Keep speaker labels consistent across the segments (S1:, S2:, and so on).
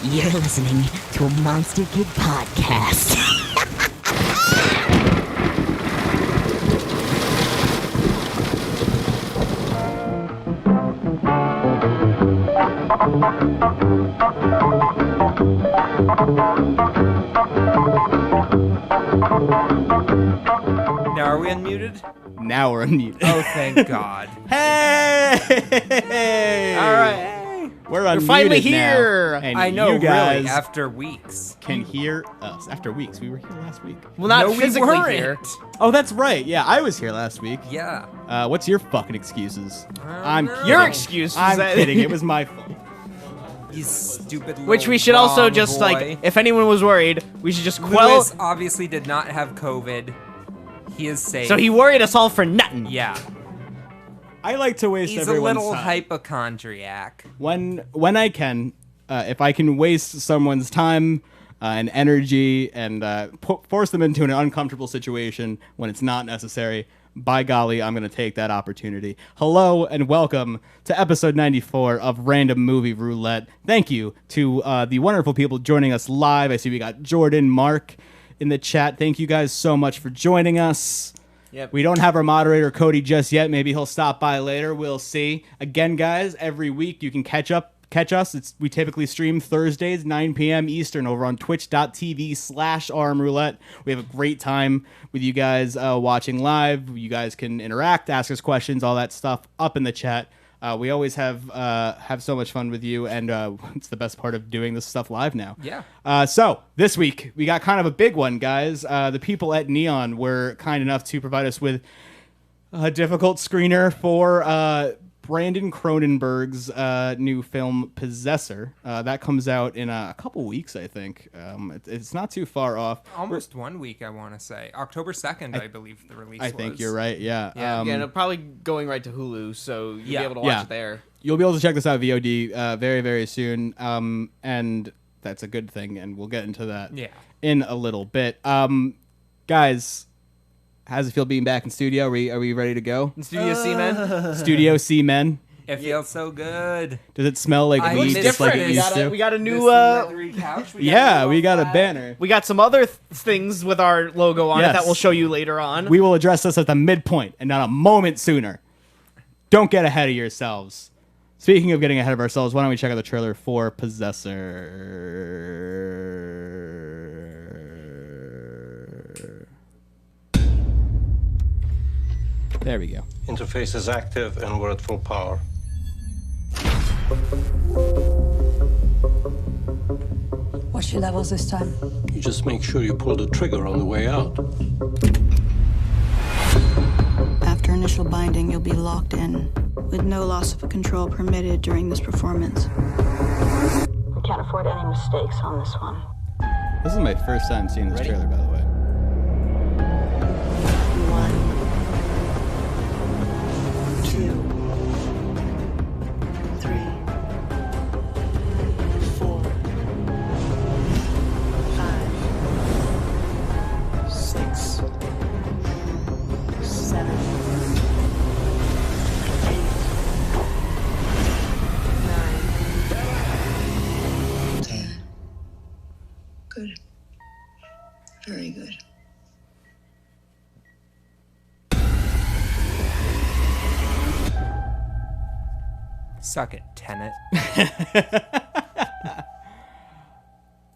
S1: You're listening to a Monster Kid podcast.
S2: Now are we unmuted?
S3: Now we're unmuted.
S2: Oh, thank God.
S3: Hey!
S4: All right.
S3: We're unmuted
S4: finally
S3: now,
S4: here.
S3: and
S2: I know,
S3: you guys
S2: really, after weeks.
S3: can hear us. After weeks. We were here last week.
S4: Well, not
S2: No, we
S4: physically
S2: weren't.
S4: here.
S3: Oh, that's right. Yeah, I was here last week.
S2: Yeah.
S3: What's your fucking excuses? I'm
S2: know.
S3: kidding.
S4: Your excuse was
S3: I'm
S4: that-
S3: kidding. It was my fault.
S2: You stupid little
S4: Which we should also
S2: wrong
S4: just,
S2: boy.
S4: like, if anyone was worried, we should just quell.
S2: Lewis obviously did not have COVID. He is safe.
S4: So he worried us all for nothing.
S2: Yeah.
S3: I like to waste
S2: He's a
S3: everyone's
S2: little
S3: time.
S2: hypochondriac.
S3: When I can, if I can waste someone's time and energy and force them into an uncomfortable situation when it's not necessary, by golly, I'm going to take that opportunity. Hello and welcome to episode 94 of Random Movie Roulette. Thank you to the wonderful people joining us live. I see we got Jordan, Mark in the chat. Thank you guys so much for joining us.
S4: Yep.
S3: We don't have our moderator, Cody, just yet. Maybe he'll stop by later. We'll see. Again, guys, every week you can catch us. We typically stream Thursdays, 9 p.m. Eastern over on twitch.tv/rmroulette. We have a great time with you guys watching live. You guys can interact, ask us questions, all that stuff up in the chat. We always have so much fun with you, and it's the best part of doing this stuff live now.
S2: Yeah.
S3: So this week we got kind of a big one, guys. The people at Neon were kind enough to provide us with a difficult screener for Brandon Cronenberg's new film Possessor. That comes out in a couple weeks, I think. It's not too far off.
S2: Almost 1 week, I want to say. October 2nd, I believe the release
S3: I
S2: was.
S3: think you're right. Yeah.
S4: Yeah, and it'll probably going right to Hulu, so you'll
S2: Yeah.
S4: be able to watch it there.
S3: You'll be able to check this out VOD very, very soon. And that's a good thing, and we'll get into that
S2: Yeah.
S3: in a little bit. Guys, how's it feel being back in studio? Are we ready to go?
S4: Studio C, man.
S3: Studio C men.
S2: It feels so good.
S3: Does it smell like
S2: I
S3: weed
S2: miss
S3: just like it
S2: different.
S3: used to?
S4: We got a
S2: This
S4: new.
S2: leathery couch,
S3: Yeah, we got a
S2: that.
S3: banner.
S4: We got some other things with our logo on
S3: Yes.
S4: it that we'll show you later on.
S3: We will address this at the midpoint and not a moment sooner. Don't get ahead of yourselves. Speaking of getting ahead of ourselves, why don't we check out the trailer for Possessor? There we go.
S5: Interface is active and we're at full power.
S6: What's your levels this time?
S5: You just make sure you pull the trigger on the way out.
S7: After initial binding, you'll be locked in, with no loss of control permitted during this performance.
S6: We can't afford any mistakes on this one.
S3: This is my first time seeing this trailer, by the way.
S7: 1, 2, 3, 4, 5, 6, 7, 8, 9, 10. Good. Very good.
S2: Suck it, Tenet.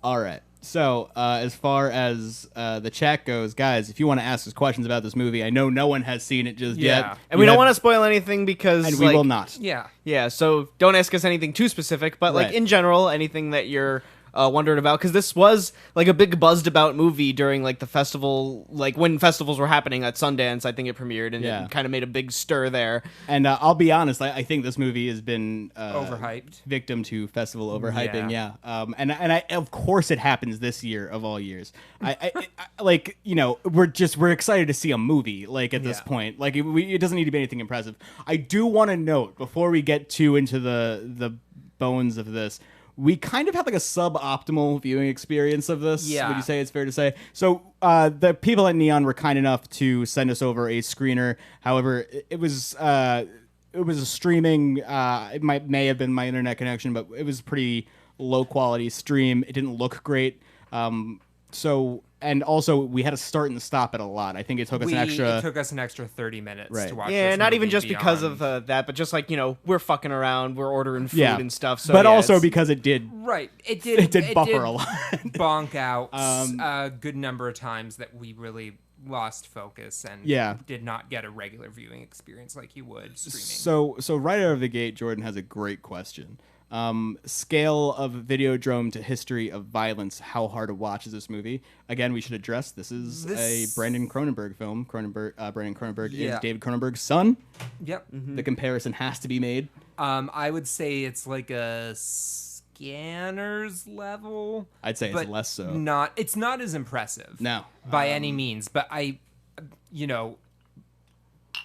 S3: All right. So, as far as the chat goes, guys, if you want to ask us questions about this movie, I know no one has seen it just
S2: Yeah.
S3: yet.
S4: And we don't want to spoil anything because,
S3: and we
S4: like,
S3: will not.
S2: Yeah.
S4: Yeah, so don't ask us anything too specific, but like
S3: Right.
S4: in general, anything that you're wondering about, because this was like a big buzzed about movie during like the festival, like when festivals were happening at Sundance. I think it premiered, and
S3: Yeah.
S4: it kind of made a big stir there.
S3: And I'll be honest, I think this movie has been
S2: Overhyped.
S3: victim to festival overhyping. Yeah. And I, of course, it happens this year of all years. I like, you know, we're excited to see a movie. Like at this
S2: Yeah.
S3: point, like it doesn't need to be anything impressive. I do want to note before we get too into the bones of this. We kind of had like a suboptimal viewing experience of this.
S2: Yeah.
S3: Would you say it's fair to say? So the people at Neon were kind enough to send us over a screener. However, it was a streaming. It may have been my internet connection, but it was pretty low quality stream. It didn't look great. And also we had to start and stop it a lot. I think it took us
S2: an extra 30 minutes
S3: Right.
S2: to watch.
S4: Yeah,
S2: this
S4: not
S2: movie
S4: even just because of
S2: beyond-
S4: that, but just like, we're fucking around, we're ordering food
S3: Yeah.
S4: and stuff. So
S3: but
S4: yeah,
S3: also
S4: it's-
S3: because it did
S2: Right. It did
S3: buffer a lot.
S2: bonk out a good number of times that we really lost focus and did not get a regular viewing experience like you would streaming.
S3: So right out of the gate, Jordan has a great question. Scale of Videodrome to history of violence. How hard to watch is this movie? Again, we should address this is a Brandon Cronenberg film. Brandon Cronenberg is David Cronenberg's son.
S2: Yep.
S3: The comparison has to be made.
S2: I would say it's like a Scanners level.
S3: I'd say it's less so.
S2: It's not as impressive.
S3: No.
S2: By any means. But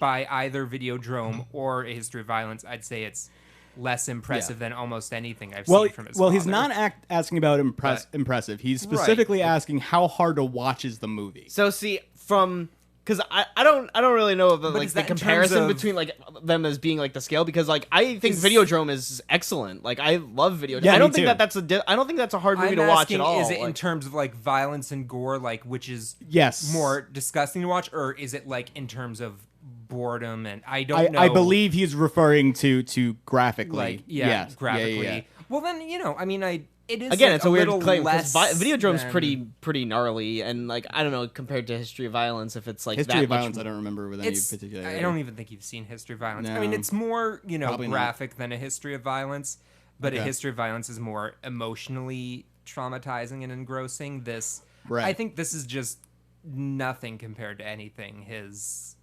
S2: by either Videodrome or A History of Violence, I'd say it's less impressive than almost anything I've seen from his father.
S3: He's not asking about impressive. He's specifically asking how hard to watch is the movie.
S4: So see, because I don't really know the
S2: is
S4: the
S2: that in terms
S4: comparison
S2: of-
S4: between like them as being like the scale, because like I think Videodrome is excellent. Like I love Videodrome.
S3: Yeah,
S4: I don't
S3: me
S4: think
S3: too.
S4: I don't think that's a hard movie
S2: I'm
S4: to watch
S2: asking,
S4: at all.
S2: is it in
S4: Like,
S2: terms of like violence and gore, like which is
S3: Yes.
S2: more disgusting to watch, or is it like in terms of boredom? And I don't know.
S3: I believe he's referring to graphically.
S2: like
S3: Yes.
S2: graphically.
S3: Yeah.
S2: Well, then it is
S4: Again,
S2: like
S4: it's a weird
S2: little
S4: claim because
S2: less
S4: Videodrome's
S2: than-
S4: pretty gnarly, and like I don't know compared to History of Violence if it's like
S3: History
S4: that
S3: of
S4: much
S3: Violence, I don't remember with any particular.
S2: I don't even think you've seen History of Violence. I
S3: No.
S2: mean, it's more
S3: Probably not.
S2: graphic than a History of Violence, but
S3: Okay.
S2: a History of Violence is more emotionally traumatizing and engrossing.
S3: Right.
S2: I think this is just nothing compared to anything his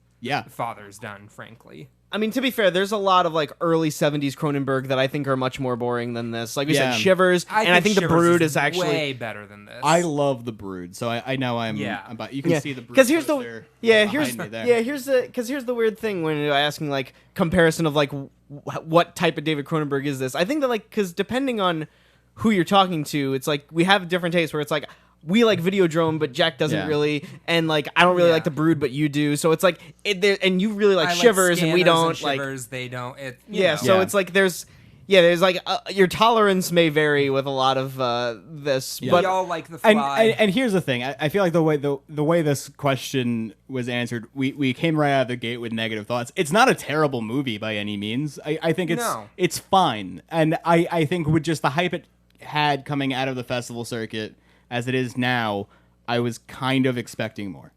S2: father's done, frankly.
S4: I mean, to be fair, there's a lot of like early '70s Cronenberg that I think are much more boring than this. Like we said, Shivers, and I think The
S2: Shivers
S4: Brood is actually
S2: way better than this.
S3: I love The Brood, so I know I'm.
S2: Yeah.
S3: About, you can see The Brood.
S4: Because here's
S3: poster
S4: here's
S3: behind me there.
S4: here's the weird thing when you're asking like comparison of like what type of David Cronenberg is this. I think that like because depending on who you're talking to, it's like we have different tastes where it's like we like Videodrome, but Jack doesn't really, and like I don't really like The Brood, but you do. So it's like and you really like
S2: I
S4: Shivers, and we
S2: Scanners
S4: don't
S2: and
S4: like.
S2: Shivers, they don't.
S4: So it's like there's like your tolerance may vary with a lot of this,
S2: we
S4: but
S2: all like The Fly.
S3: And here's the thing. I feel like the way this question was answered, we came right out of the gate with negative thoughts. It's not a terrible movie by any means. I think it's fine, and I think with just the hype it had coming out of the festival circuit as it is now, I was kind of expecting more.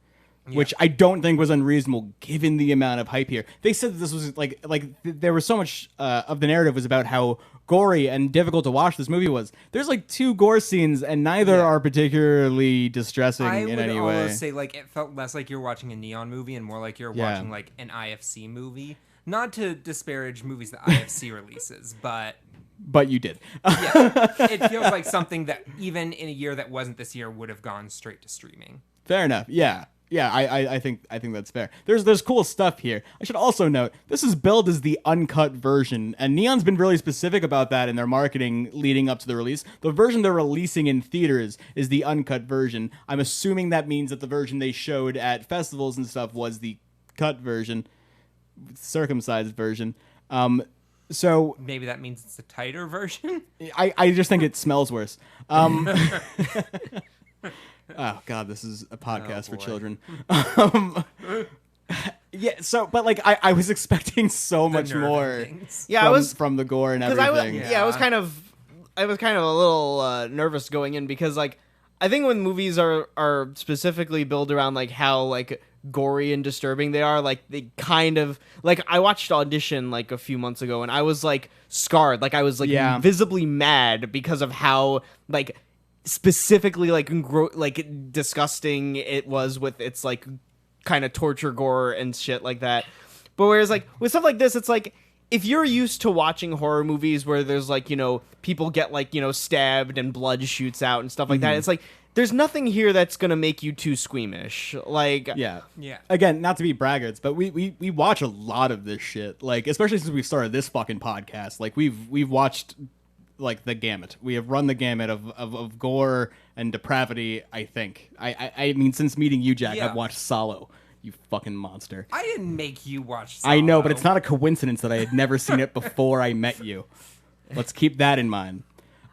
S3: Which I don't think was unreasonable given the amount of hype here. They said that this was like there was so much of the narrative was about how gory and difficult to watch this movie was. There's like 2 gore scenes and neither are particularly distressing in any way.
S2: I would almost say like it felt less like you're watching a Neon movie and more like you're watching like an IFC movie. Not to disparage movies that IFC releases, but
S3: you did.
S2: it feels like something that even in a year that wasn't this year would have gone straight to streaming.
S3: Fair enough. Yeah. Yeah, I think that's fair. There's cool stuff here. I should also note this is billed as the uncut version, and Neon's been really specific about that in their marketing leading up to the release. The version they're releasing in theaters is the uncut version. I'm assuming that means that the version they showed at festivals and stuff was the cut version, circumcised version. So
S2: maybe that means it's a tighter version.
S3: I just think it smells worse. Oh God, this is a podcast for children. Yeah, so but like I was expecting so much more.
S4: Yeah, I was
S3: from the gore and everything.
S4: I was kind of a little nervous going in because like I think when movies are specifically built around like how like gory and disturbing they are, like they kind of like I watched Audition like a few months ago and I was like scarred, like I was like visibly mad because of how like specifically like disgusting it was with its like kind of torture gore and shit like that. But whereas like with stuff like this, it's like if you're used to watching horror movies where there's like, you know, people get like, you know, stabbed and blood shoots out and stuff like that, it's like there's nothing here that's gonna make you too squeamish. Like
S3: yeah. Again, not to be braggarts, but we watch a lot of this shit. Like especially since we started this fucking podcast. Like we've watched like the gamut. We have run the gamut of gore and depravity. I think. I mean, since meeting you, Jack, I've watched Solo. You fucking monster.
S2: I didn't make you watch Solo.
S3: I know, but it's not a coincidence that I had never seen it before I met you. Let's keep that in mind.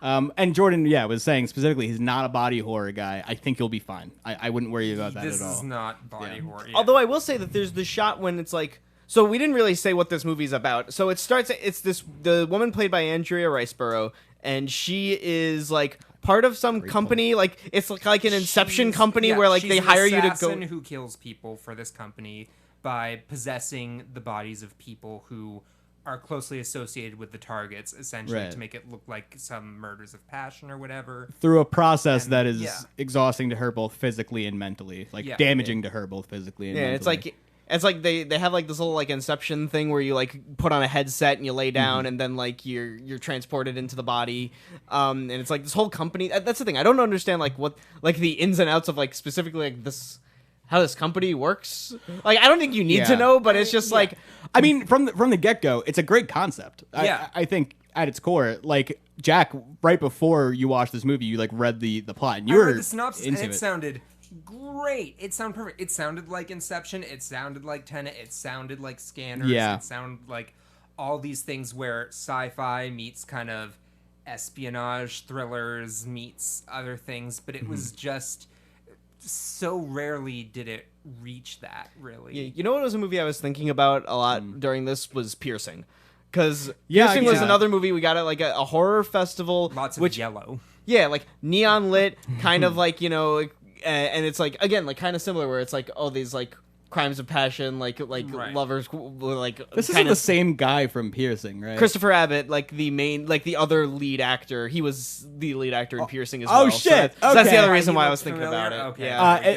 S3: And Jordan, was saying specifically he's not a body horror guy. I think he'll be fine. I wouldn't worry about that at all.
S2: This is not body horror. Yeah.
S4: Although I will say that there's the shot when it's like, so we didn't really say what this movie's about. So it starts, the woman played by Andrea Riceborough, and she is like part of some company, like it's like an Inception company where like they hire you to go.
S2: She's an assassin who kills people for this company by possessing the bodies of people who are closely associated with the targets, essentially, to make it look like some murders of passion or whatever.
S3: Through a process that is exhausting to her both physically and mentally, like damaging to her both physically and mentally.
S4: It's like they have like this little like Inception thing where you like put on a headset and you lay down and then like you're transported into the body, and it's like this whole company. That's the thing. I don't understand like what like the ins and outs of like specifically like this. How this company works. Like, I don't think you need to know, but it's just like...
S3: I mean, from the get-go, it's a great concept. I think at its core, like, Jack, right before you watched this movie, you, like, read the plot, and you were
S2: read the synopsis, and it sounded great. It sounded perfect. It sounded like Inception. It sounded like Tenet. It sounded like Scanners.
S3: Yeah.
S2: It sounded like all these things where sci-fi meets kind of espionage thrillers meets other things, but it was just... so rarely did it reach that, really.
S4: Yeah, you know what was a movie I was thinking about a lot during this was Piercing. Because Piercing was another movie we got at like a horror festival.
S2: Lots of yellow.
S4: Yeah, like neon lit, kind of like, you know, and it's like, again, like kind of similar where it's like, oh, these like crimes of passion, like lovers, like
S3: this isn't the same guy from Piercing, right?
S4: Christopher Abbott, like the main, like the other lead actor. He was the lead actor in Piercing as well.
S3: Oh shit!
S4: So that's the other reason why I was thinking about it.
S2: Okay.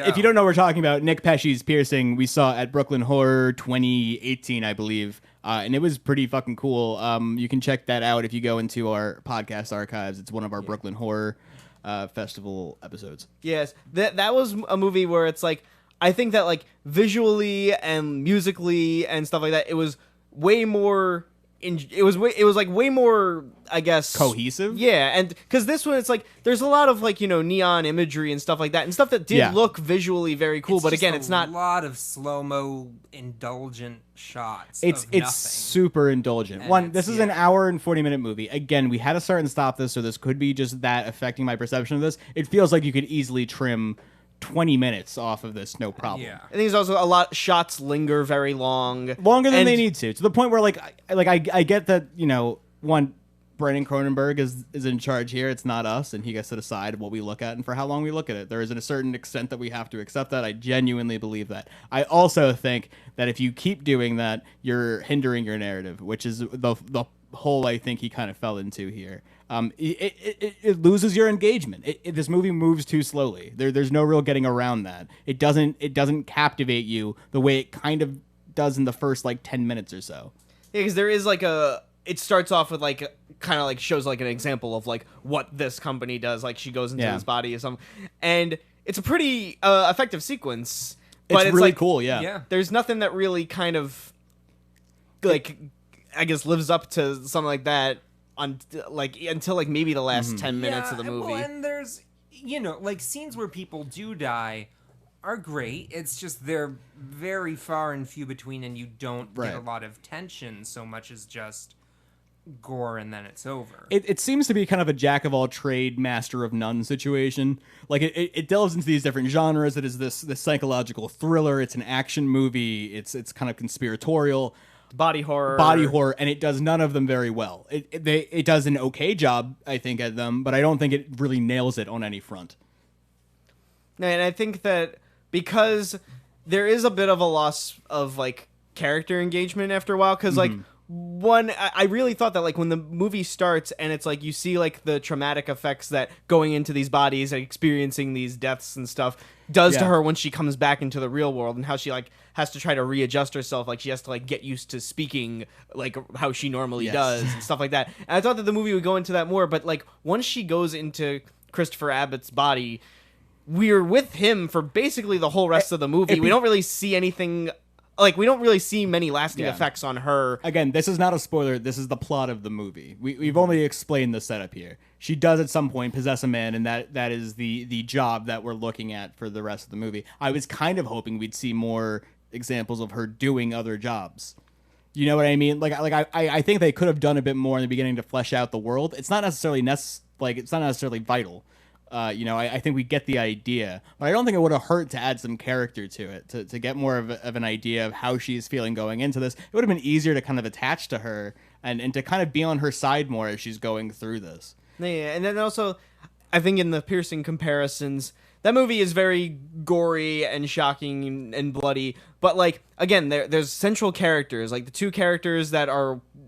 S3: If you don't know what we're talking about, Nick Pesci's Piercing we saw at Brooklyn Horror 2018, I believe, and it was pretty fucking cool. You can check that out if you go into our podcast archives. It's one of our Brooklyn Horror Festival episodes.
S4: Yes, that was a movie where it's like. I think that like visually and musically and stuff like that, it was way more. It was like way more, I guess,
S3: cohesive.
S4: Yeah, and because this one, it's like there's a lot of like neon imagery and stuff like that, and stuff that did look visually very cool. But again, it's not
S2: a lot of slow mo indulgent shots.
S3: It's super indulgent. This is an hour and 40-minute movie. Again, we had to start and stop this, so this could be just that affecting my perception of this. It feels like you could easily trim 20 minutes off of this, no problem.
S4: Yeah. I think there's also a lot shots linger very longer
S3: than they need to the point where I get that Brandon Cronenberg is in charge here. It's not us, and he gets to decide what we look at and for how long we look at it. There is a certain extent that we have to accept that. I genuinely believe that. I also think that if you keep doing that, you're hindering your narrative, which is the hole I think he kind of fell into here. It loses your engagement. This movie moves too slowly. There's no real getting around that. It doesn't captivate you the way it kind of does in the first like 10 minutes or so.
S4: Yeah, because there is like it starts off with like kind of like shows like an example of like what this company does. Like she goes into this body or something, and it's a pretty effective sequence. But it's
S3: really
S4: like,
S3: cool. Yeah.
S4: There's nothing that really kind of like I guess lives up to something like that. Until like maybe the last 10 minutes of the movie.
S2: Well, and there's like scenes where people do die are great. It's just they're very far and few between, and you don't get a lot of tension so much as just gore and then it's over.
S3: It seems to be kind of a jack of all trade, master of none situation. Like it delves into these different genres. It is this psychological thriller. It's an action movie. It's kind of conspiratorial.
S4: Body horror,
S3: and it does none of them very well. It does an okay job, I think, at them, but I don't think it really nails it on any front.
S4: And I think that because there is a bit of a loss of like character engagement after a while, because like I really thought that like when the movie starts and it's like you see like the traumatic effects that going into these bodies and experiencing these deaths and stuff does to her when she comes back into the real world, and how she like has to try to readjust herself, like she has to like get used to speaking like how she normally does and stuff like that. And I thought that the movie would go into that more, but like once she goes into Christopher Abbott's body, we're with him for basically the whole rest of the movie. We don't really see anything. Like, we don't really see many lasting effects on her.
S3: Again, this is not a spoiler. This is the plot of the movie. We've only explained the setup here. She does at some point possess a man, and that is the job that we're looking at for the rest of the movie. I was kind of hoping we'd see more examples of her doing other jobs. You know what I mean? Like I think they could have done a bit more in the beginning to flesh out the world. It's not necessarily like it's not necessarily vital. I think we get the idea, but I don't think it would have hurt to add some character to it, to get more of an idea of how she's feeling going into this. It would have been easier to kind of attach to her and to kind of be on her side more as she's going through this.
S4: Yeah, and then also, I think in the piercing comparisons, that movie is very gory and shocking and bloody. But like again, there's central characters, like the two characters that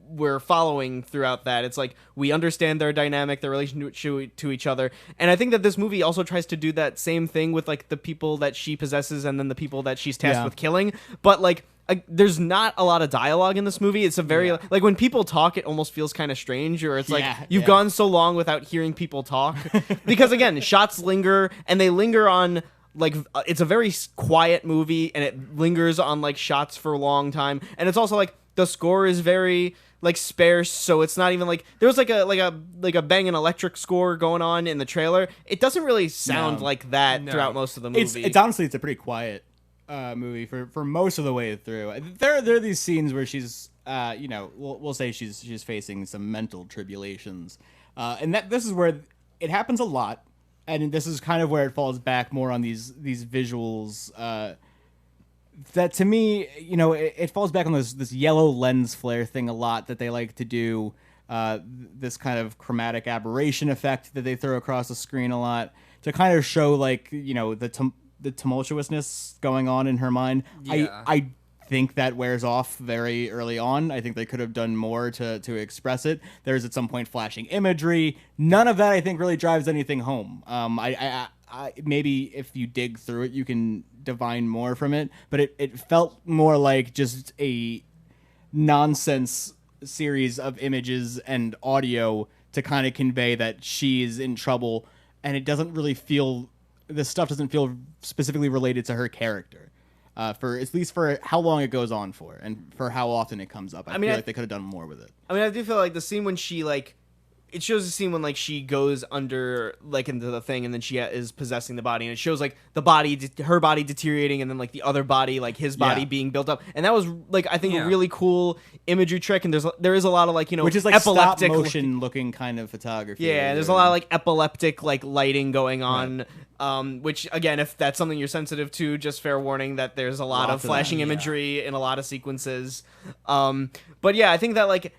S4: we're following throughout that. It's like we understand their dynamic, their relationship to each other, and I think that this movie also tries to do that same thing with like the people that she possesses and then the people that she's tasked with killing. But like, there's not a lot of dialogue in this movie. It's a very like when people talk, it almost feels kind of strange, or it's like you've gone so long without hearing people talk because again, shots linger and they linger on. Like it's a very quiet movie and it lingers on like shots for a long time, and it's also like the score is very like sparse, so it's not even like there was like a Bang and Electric score going on in the trailer. It doesn't really sound like that throughout most of the movie.
S3: It's honestly it's a pretty quiet movie for most of the way through. There are these scenes where she's we'll say she's facing some mental tribulations, and this is where it happens a lot. And this is kind of where it falls back more on these visuals. That to me, it falls back on this yellow lens flare thing a lot that they like to do. This kind of chromatic aberration effect that they throw across the screen a lot to kind of show like the tumultuousness going on in her mind. Yeah. I think that wears off very early on. I think they could have done more to express it. There's at some point flashing imagery. None of that I think really drives anything home. I maybe if you dig through it, you can divine more from it. But it felt more like just a nonsense series of images and audio to kind of convey that she's in trouble, and it doesn't really feel. This stuff doesn't feel specifically related to her character. For at least for how long it goes on for, and for how often it comes up. I feel like they could have done more with it.
S4: I mean, I do feel like the scene when she like, it shows the scene when like she goes under like into the thing, and then she is possessing the body, and it shows like the body, her body deteriorating, and then like the other body, like his body being built up, and that was like I think a really cool imagery trick. And there is a lot of like which is like epileptic
S3: stop motion looking kind of photography.
S4: Yeah, there's a lot of like epileptic like lighting going on. Right. Which again, if that's something you're sensitive to, just fair warning that there's a lot of flashing imagery in a lot of sequences. But yeah, I think that like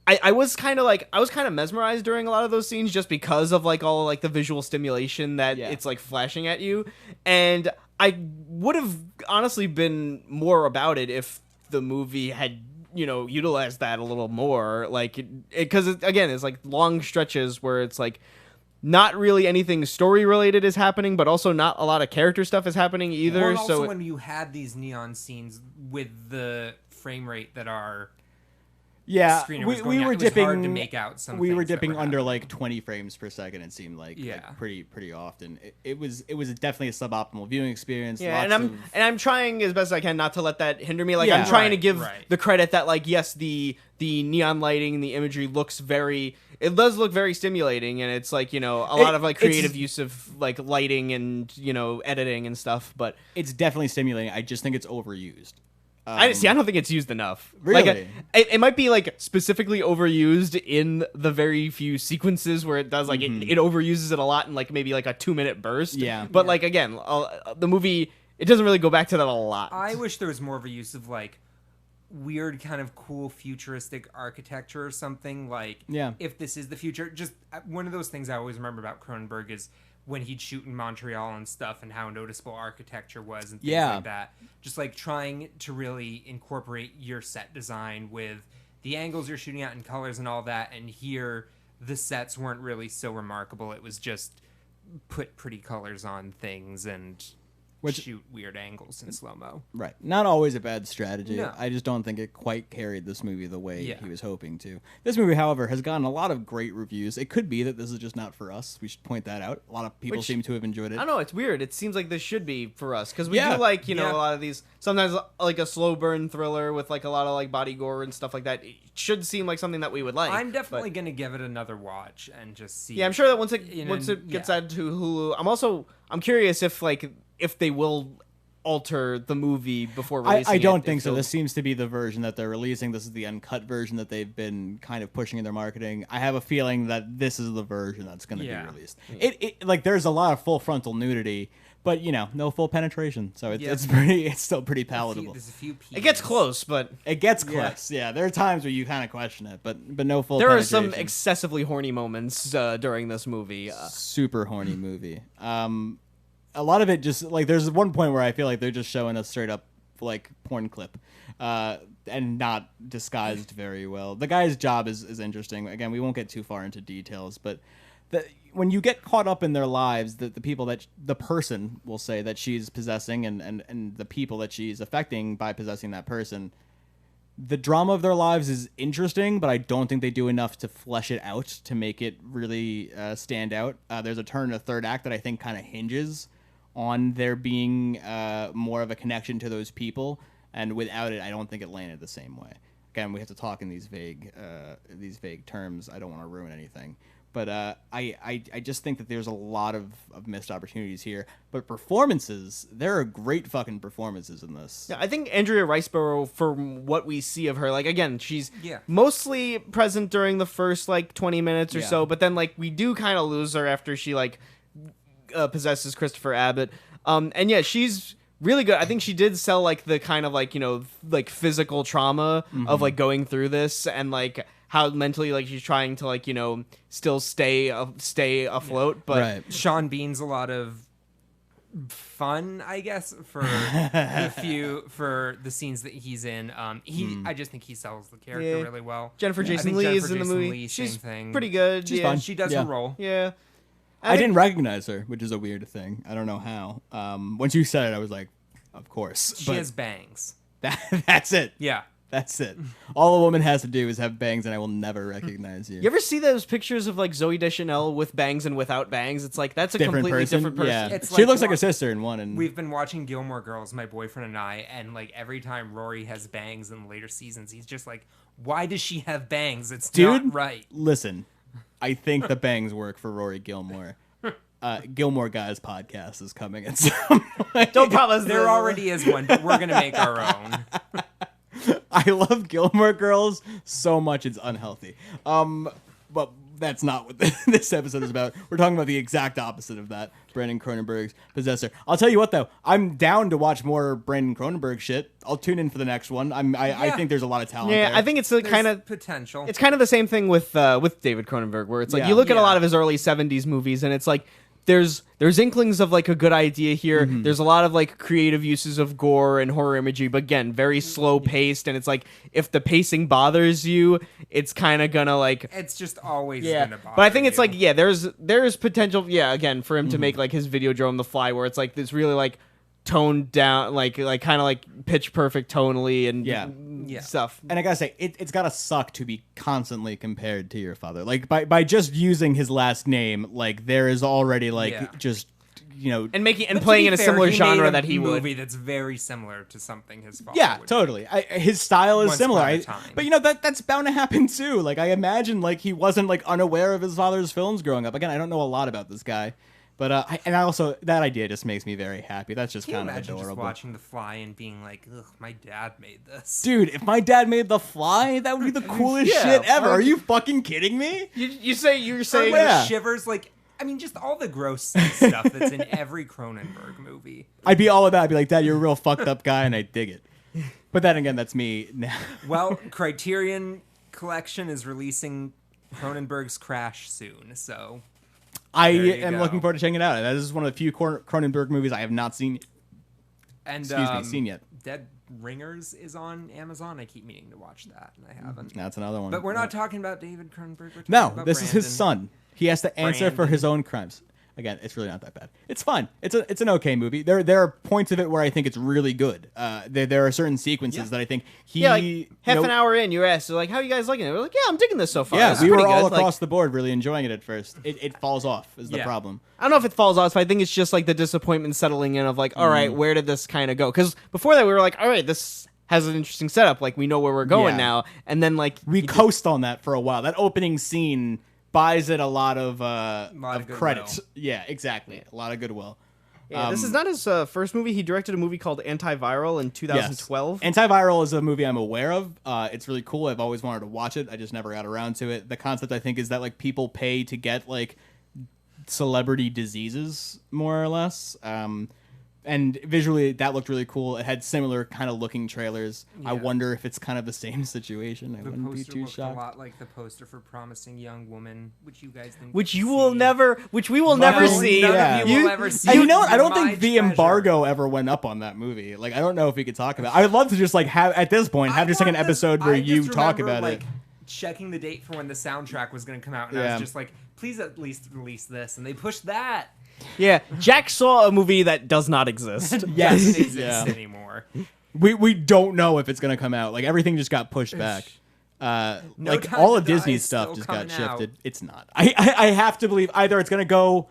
S4: I was kind of mesmerized during a lot of those scenes just because of like all like the visual stimulation that it's like flashing at you, and I would have honestly been more about it if the movie had utilized that a little more, like because again it's like long stretches where it's like not really anything story related is happening, but also not a lot of character stuff is happening either.
S2: Well, also when you had these neon scenes with the frame rate that our screener was going at, it was hard to make out some
S3: we were dipping under like 20 frames per second. It seemed like pretty often. It was definitely a suboptimal viewing experience.
S4: Yeah, and I'm trying as best I can not to let that hinder me. Like I'm trying to give the credit that like yes, the neon lighting, the imagery it does look very stimulating, and it's like a lot of like creative use of like lighting and editing and stuff. But
S3: it's definitely stimulating. I just think it's overused.
S4: I don't think it's used enough.
S3: Really?
S4: Like, it might be like specifically overused in the very few sequences where it does like it overuses it a lot in like maybe like a 2-minute burst.
S3: Yeah.
S4: But like again, the movie it doesn't really go back to that a lot.
S2: I wish there was more of a use of like weird kind of cool futuristic architecture or something. Like if this is the future, just one of those things I always remember about Cronenberg is when he'd shoot in Montreal and stuff and how noticeable architecture was and things like that. Just like trying to really incorporate your set design with the angles you're shooting at and colors and all that. And here the sets weren't really so remarkable. It was just put pretty colors on things and shoot weird angles in slow-mo.
S3: Right. Not always a bad strategy.
S2: No.
S3: I just don't think it quite carried this movie the way he was hoping to. This movie, however, has gotten a lot of great reviews. It could be that this is just not for us. We should point that out. A lot of people seem to have enjoyed it.
S4: I don't know. It's weird. It seems like this should be for us because we do like, a lot of these, sometimes like a slow burn thriller with like a lot of like body gore and stuff like that. It should seem like something that we would like.
S2: I'm definitely going to give it another watch and just see.
S4: Yeah, I'm sure that once it gets added to Hulu, I'm curious if they will alter the movie before releasing
S3: I
S4: it.
S3: don't think so. This seems to be the version that they're releasing. This is the uncut version that they've been kind of pushing in their marketing. I have a feeling that this is the version that's going to be released. It like there's a lot of full frontal nudity, but no full penetration. So it's still pretty palatable.
S2: There's a few pieces.
S4: It gets close, but
S3: It gets close. Yeah, there are times where you kind of question it, but no full.
S4: there are some
S3: penetration.
S4: excessively horny moments during this movie.
S3: Super horny movie. A lot of it just like there's one point where I feel like they're just showing a straight up like porn clip, and not disguised very well. The guy's job is interesting. Again, we won't get too far into details, but when you get caught up in their lives, the people that the person will say that she's possessing and the people that she's affecting by possessing that person, the drama of their lives is interesting, but I don't think they do enough to flesh it out to make it really stand out. There's a turn in the third act that I think kind of hinges on there being more of a connection to those people, and without it, I don't think it landed the same way. Again, we have to talk in these vague terms. I don't want to ruin anything, but I just think that there's a lot of missed opportunities here. But performances, there are great fucking performances in this.
S4: Yeah, I think Andrea Riceborough, from what we see of her, like again, she's
S2: Yeah.
S4: mostly present during the first like 20 minutes or
S3: Yeah.
S4: so, but then like we do kind of lose her after she like possesses Christopher Abbott. And yeah, she's really good. I think she did sell like the kind of like like physical trauma of like going through this, and like how mentally like she's trying to like still stay afloat. But
S3: Right.
S2: Sean Bean's a lot of fun, I guess, for for the scenes that he's in. I just think he sells the character
S4: Yeah.
S2: really well.
S4: Jennifer
S2: I
S4: Jason
S2: think
S4: Leigh
S2: Jennifer
S4: is in the
S2: Jason
S4: movie.
S2: Leigh,
S4: She's
S2: same thing.
S4: pretty good.
S3: She's
S4: yeah.
S3: fun.
S2: She does
S3: Yeah.
S2: her role.
S4: Yeah.
S3: I didn't recognize her, which is a weird thing. I don't know how. Once you said it, I was like, of course.
S2: She
S3: But
S2: has bangs.
S3: that's it.
S2: Yeah.
S3: That's it. All a woman has to do is have bangs, and I will never recognize you.
S4: You ever see those pictures of like Zooey Deschanel with bangs and without bangs? It's like that's a
S3: Different
S4: completely
S3: person?
S4: different person.
S3: Yeah.
S2: It's
S3: She
S2: like
S3: looks like
S2: wa-
S3: a sister in one. And
S2: We've been watching Gilmore Girls, my boyfriend and I, and like every time Rory has bangs in later seasons, he's just like, "Why does she have bangs? It's
S3: Dude,
S2: not right."
S3: listen, I think the bangs work for Rory Gilmore. Gilmore Guys podcast is coming at some point.
S4: Don't promise.
S2: There already is one, but we're gonna make our own.
S3: I love Gilmore Girls so much it's unhealthy. But that's not what this episode is about. We're talking about the exact opposite of that. Brandon Cronenberg's Possessor. I'll tell you what though, I'm down to watch more Brandon Cronenberg shit. I'll tune in for the next one. I think there's a lot of talent.
S4: Yeah,
S3: there.
S4: I think it's the kind of
S2: potential.
S4: it's kind of the same thing with David Cronenberg, where it's like
S3: Yeah.
S4: you look at a
S2: Yeah.
S4: lot of his early '70s movies, and it's like there's inklings of like a good idea here. There's a lot of like creative uses of gore and horror imagery, but again, very slow paced. And it's like if the pacing bothers you, it's kind of gonna like
S2: It's just always
S4: yeah.
S2: gonna bother
S4: But I think it's
S2: you.
S4: like yeah, there's potential again for him to make like his Videodrome The Fly, where it's like this really like toned down like kind of like pitch perfect tonally and
S2: Yeah.
S4: stuff.
S3: And I gotta say, it's gotta suck to be constantly compared to your father. Like by just using his last name, like there is already like
S2: Yeah.
S3: just
S4: And making and
S2: But to
S4: playing
S2: be
S4: in a
S2: fair,
S4: similar
S2: he
S4: genre
S2: made a
S4: that he would.
S2: movie that's very similar to something his father.
S3: yeah,
S2: would
S3: totally. His style is
S2: Once
S3: similar.
S2: upon a time.
S3: But that's bound to happen too. Like I imagine like he wasn't like unaware of his father's films growing up. Again, I don't know a lot about this guy. But I also that idea just makes me very happy. That's just
S2: Can you
S3: kind of
S2: imagine just
S3: adorable.
S2: watching The Fly and being like, "Ugh, my dad made this."
S3: Dude, if my dad made The Fly, that would be the coolest
S4: yeah,
S3: shit ever.
S4: fuck.
S3: Are you fucking kidding me?
S4: You're saying
S2: Or
S3: Yeah.
S2: the shivers, like I mean, just all the gross stuff that's in every Cronenberg movie.
S3: I'd be all about it. I'd be like, Dad, you're a real fucked up guy, and I dig it. But then again, that's me now.
S2: Well, Criterion Collection is releasing Cronenberg's Crash soon, so
S3: I
S2: There you
S3: am
S2: go.
S3: looking forward to checking it out. That is one of the few Cronenberg movies I have not seen.
S2: and
S3: Seen yet.
S2: Dead Ringers is on Amazon. I keep meaning to watch that, and I haven't.
S3: That's another one.
S2: But we're not talking about David Cronenberg. We're talking
S3: No,
S2: about
S3: this is his
S2: Brandon.
S3: son. He has to answer for his own crimes. Again, it's really not that bad. It's fun. It's an okay movie. There are points of it where I think it's really good. There are certain sequences that I think he
S4: like half an hour in, you asked, so like, how are you guys liking it? We're like, yeah, I'm digging this so far.
S3: Yeah,
S4: This is
S3: we were
S4: pretty
S3: all
S4: good. Like,
S3: across the board really enjoying it at first. It falls off is the
S2: Yeah.
S3: problem.
S4: I don't know if it falls off. I think it's just like the disappointment settling in of like, all right, where did this kind of go? Because before that, we were like, all right, this has an interesting setup. Like we know where we're going
S3: Yeah.
S4: now. And then like
S3: We coast on that for a while. That opening scene buys it a lot of
S2: of
S3: credit.
S2: goodwill.
S3: Yeah, exactly. A lot of goodwill.
S4: Yeah, this is not his first movie. He directed a movie called Antiviral in 2012.
S3: Yes. Antiviral is a movie I'm aware of. It's really cool. I've always wanted to watch it. I just never got around to it. The concept, I think, is that like people pay to get like celebrity diseases, more or less. And visually, that looked really cool. It had similar kind of looking trailers.
S2: Yeah.
S3: I wonder if it's kind of the same situation. I
S2: The
S3: wouldn't be
S2: poster
S3: too
S2: looked
S3: shocked.
S2: a lot like the poster for Promising Young Woman, which you guys didn't
S4: Which
S2: get
S4: you
S2: to
S4: will
S2: see.
S4: never, which we will never
S3: No,
S4: see.
S2: None
S3: Yeah.
S2: of you will ever see.
S3: And you know what? I don't
S2: My
S3: think the
S2: treasure.
S3: embargo ever went up on that movie. Like, I don't know if we could talk about it. I would love to just, like, have, at this point, have just, like, an
S2: want this-
S3: episode where
S2: I
S3: you
S2: just
S3: talk
S2: remember,
S3: about
S2: like,
S3: it.
S2: checking the date for when the soundtrack was going to come out, and I
S3: Yeah.
S2: was just like, please at least release this. And they pushed that.
S4: Yeah, Jack saw a movie that does not exist.
S3: Yes.
S2: Doesn't exist
S3: Yeah.
S2: anymore.
S3: We don't know if it's going to come out. Like, everything just got pushed back.
S2: No
S3: Like,
S2: Time
S3: all
S2: to
S3: of
S2: Die
S3: Disney's
S2: is
S3: stuff
S2: still
S3: just got
S2: coming out.
S3: shifted. It's not. I have to believe either it's going to go,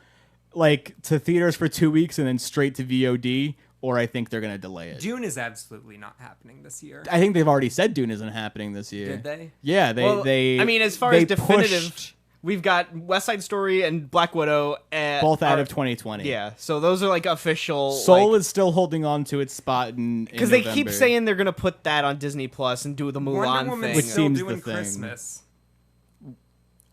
S3: like, to theaters for 2 weeks and then straight to VOD, or I think they're going to delay it.
S2: Dune is absolutely not happening this year.
S3: I think they've already said Dune isn't happening this year.
S2: Did they?
S3: Yeah, they.
S4: Well,
S3: they
S4: I mean, as far
S3: they
S4: as definitive,
S3: pushed
S4: we've got West Side Story and Black Widow.
S3: both out of 2020.
S4: Yeah, so those are like official.
S3: Soul is still holding on to its spot in
S4: because they keep
S3: November.
S4: saying they're gonna put that on Disney Plus and do the Mulan
S2: Wonder Woman's
S4: thing.
S3: Which
S2: still
S3: seems
S2: doing
S3: the thing.
S2: Christmas.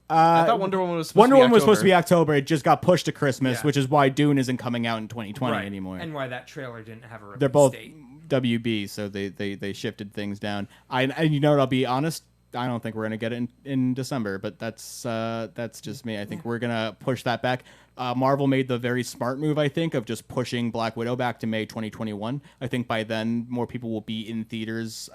S4: I thought Wonder Woman was supposed
S3: Wonder
S4: to be
S3: Woman was supposed to be
S4: October.
S3: October. It just got pushed to Christmas,
S2: Yeah.
S3: which is why Dune isn't coming out in 2020
S2: Right.
S3: anymore.
S2: And why that trailer didn't have a release
S3: They're both
S2: date.
S3: WB, so they shifted things down. And you know what? I'll be honest. I don't think we're gonna get it in December, but that's just me. I think we're gonna push that back. Marvel made the very smart move, I think, of just pushing Black Widow back to May 2021. I think by then more people will be in theaters,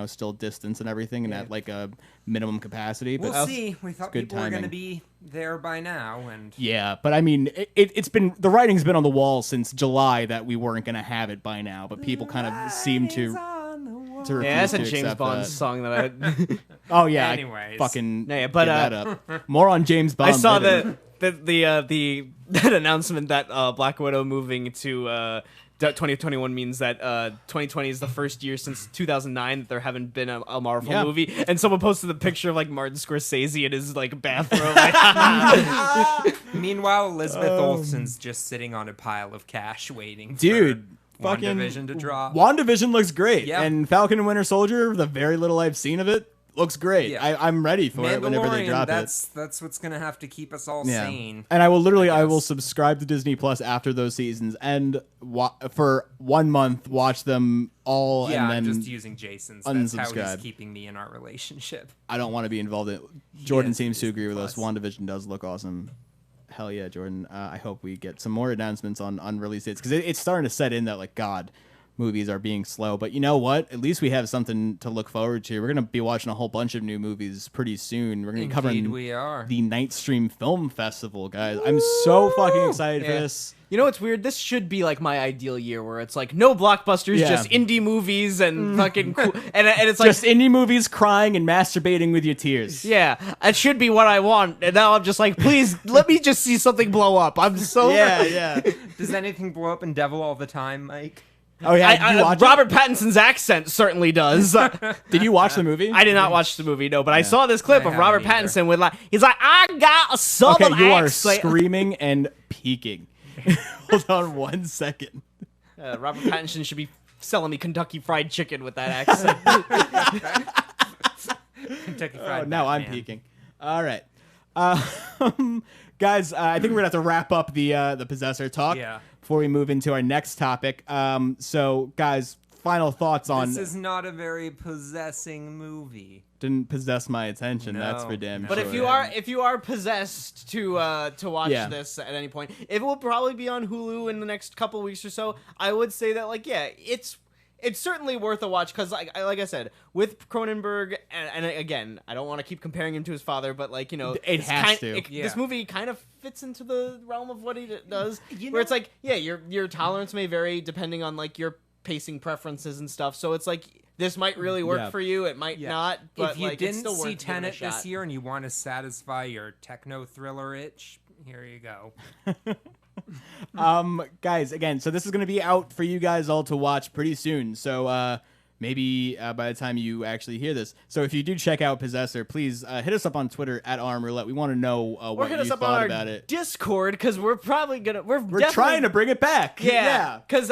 S3: still distance and everything, and at like a minimum capacity. But
S2: We'll see. We thought
S3: good
S2: people were going to
S3: timing.
S2: be there by now, and
S3: yeah, but I mean, it's been the writing's been on the wall since July that we weren't gonna have it by now, but people kind of seem to refuse
S4: Yeah, that's a
S3: to
S4: James
S3: accept
S4: Bond
S3: that.
S4: song that I.
S3: Oh yeah,
S2: Anyways.
S3: I fucking
S4: Yeah, but,
S3: give that up. More on James Bond.
S4: I saw
S3: later.
S4: the that announcement that Black Widow moving to 2021 means that 2020 is the first year since 2009 that there haven't been a Marvel
S3: Yeah.
S4: movie, and someone posted the picture of like Martin Scorsese in his like bathrobe. Like,
S2: meanwhile, Elizabeth Olsen's just sitting on a pile of cash waiting
S3: Dude,
S2: for
S3: fucking
S2: WandaVision to drop.
S3: WandaVision looks great,
S2: Yeah.
S3: and Falcon and Winter Soldier, the very little I've seen of it, looks great.
S2: Yeah.
S3: I'm ready for it whenever they
S2: Mandalorian,
S3: drop
S2: that's what's going to have to keep us all
S3: it. Yeah,
S2: sane.
S3: and I will
S2: guess.
S3: subscribe to Disney Plus after those seasons, and for 1 month watch them all,
S2: Yeah,
S3: and
S2: I'm
S3: then
S2: just using Jason's. That's how
S3: unsubscribe.
S2: he's keeping me in our relationship.
S3: I don't want to be involved in it. Jordan
S2: has
S3: seems to
S2: Disney
S3: agree with us.
S2: Plus.
S3: WandaVision does look awesome. Hell yeah, Jordan. I hope we get some more announcements on unreleased dates, because it's starting to set in that, like, God, movies are being slow. But you know what? At least we have something to look forward to. We're going to be watching a whole bunch of new movies pretty soon. We're going to be covering
S2: Indeed we are.
S3: the Night Stream Film Festival, guys. I'm so fucking excited for
S4: Yeah.
S3: this.
S4: you know what's weird? This should be like my ideal year where it's like no blockbusters,
S3: Yeah.
S4: just indie movies and fucking cool, and it's like.
S3: Just indie movies, crying and masturbating with your tears.
S4: Yeah, that should be what I want. And now I'm just like, please, let me just see something blow up. I'm so
S3: Yeah.
S2: Does anything blow up in Devil All the Time, Mike?
S3: Oh yeah, did you watch it?
S4: Robert Pattinson's accent certainly does.
S3: Did you watch the movie?
S4: I did not watch the movie, no, but I saw this clip
S2: I
S4: of Robert
S2: haven't either.
S4: Pattinson with like, he's like, I got a southern
S3: Okay, you are
S4: accent.
S3: screaming and peeking. Hold on 1 second.
S4: Robert Pattinson should be selling me Kentucky Fried Chicken with that accent.
S2: Kentucky
S3: Oh,
S2: Fried
S3: now I'm
S2: Batman.
S3: peeking. All right, guys. I think we're gonna have to wrap up the Possessor talk
S2: Yeah.
S3: before we move into our next topic. So, guys, final thoughts on
S2: This is not a very possessing movie.
S3: didn't possess my attention. That's
S2: No,
S3: for damn
S2: no.
S4: But
S3: sure.
S4: if you are possessed to watch
S3: Yeah.
S4: this at any point, it will probably be on Hulu in the next couple weeks or so. I would say that it's certainly worth a watch because like I said, with Cronenberg and again, I don't want to keep comparing him to his father, but like, you know,
S3: It
S4: it's
S3: has to.
S4: this
S2: Yeah.
S4: movie kind of fits into the realm of what he does,
S2: You
S4: where
S2: know-
S4: it's like, yeah, your tolerance may vary depending on like your pacing preferences and stuff. So it's like this might really work
S3: Yeah.
S4: for you, it might not. But
S2: If you
S4: like, it's
S2: didn't
S4: still worth
S2: see
S4: giving it a
S2: Tenet
S4: shot.
S2: this year and you want to satisfy your techno thriller itch, here you go.
S3: Guys, again, so this is gonna be out for you guys all to watch pretty soon. So maybe by the time you actually hear this. So if you do check out Possessor, please hit us up on Twitter at Arm Roulette. We want to know what
S4: hit
S3: you
S4: us up on
S3: thought
S4: our
S3: about it.
S4: Discord, because we're probably gonna we're
S3: Trying to bring it back.
S4: Yeah, because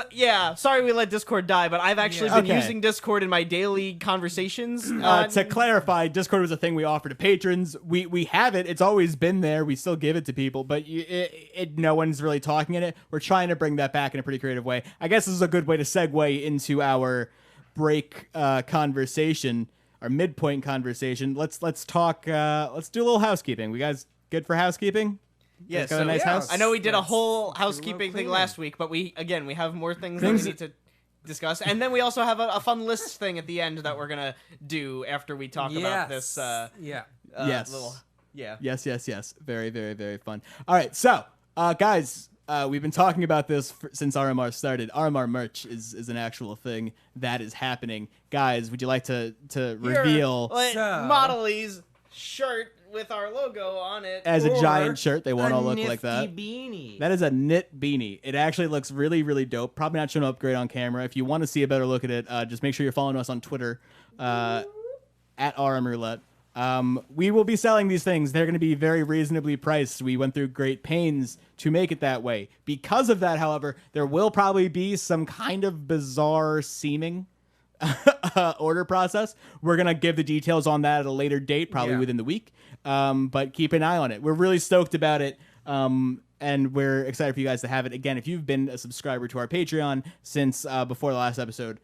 S4: sorry we let Discord die, but I've actually been
S3: Okay.
S4: using Discord in my daily conversations.
S3: To clarify, Discord was a thing we offer to patrons. We have it. It's always been there. We still give it to people, but no one's really talking in it. We're trying to bring that back in a pretty creative way. I guess this is a good way to segue into our break conversation, our midpoint conversation. Let's talk. Let's do a little housekeeping. We guys good for housekeeping?
S4: Yeah,
S3: Got a nice house?
S4: I know we did a
S2: Let's
S4: whole
S2: do a
S4: housekeeping
S2: little
S4: thing
S2: cleaning.
S4: last week, but we have more things that we need to discuss, and then we also have a fun list thing at the end that we're gonna do after we talk about this.
S3: Yes.
S4: Yes.
S3: Very, very, very fun. All right, so guys, we've been talking about this since RMR started. RMR merch is an actual thing that is happening. Guys, would you like to reveal
S4: Modelly's shirt with our logo on it
S3: as a
S2: Or
S3: giant shirt? They won't
S2: a
S3: all look like
S2: nifty
S3: that.
S2: beanie.
S3: That is a knit beanie. It actually looks really, really dope. Probably not showing up great on camera. If you want to see a better look at it, just make sure you're following us on Twitter at RM Roulette. We will be selling these things. They're going to be very reasonably priced. We went through great pains to make it that way. Because of that, however, there will probably be some kind of bizarre seeming order process. We're going to give the details on that at a later date, probably within the week. But keep an eye on it. We're really stoked about it. And we're excited for you guys to have it. Again, if you've been a subscriber to our Patreon since before the last episode,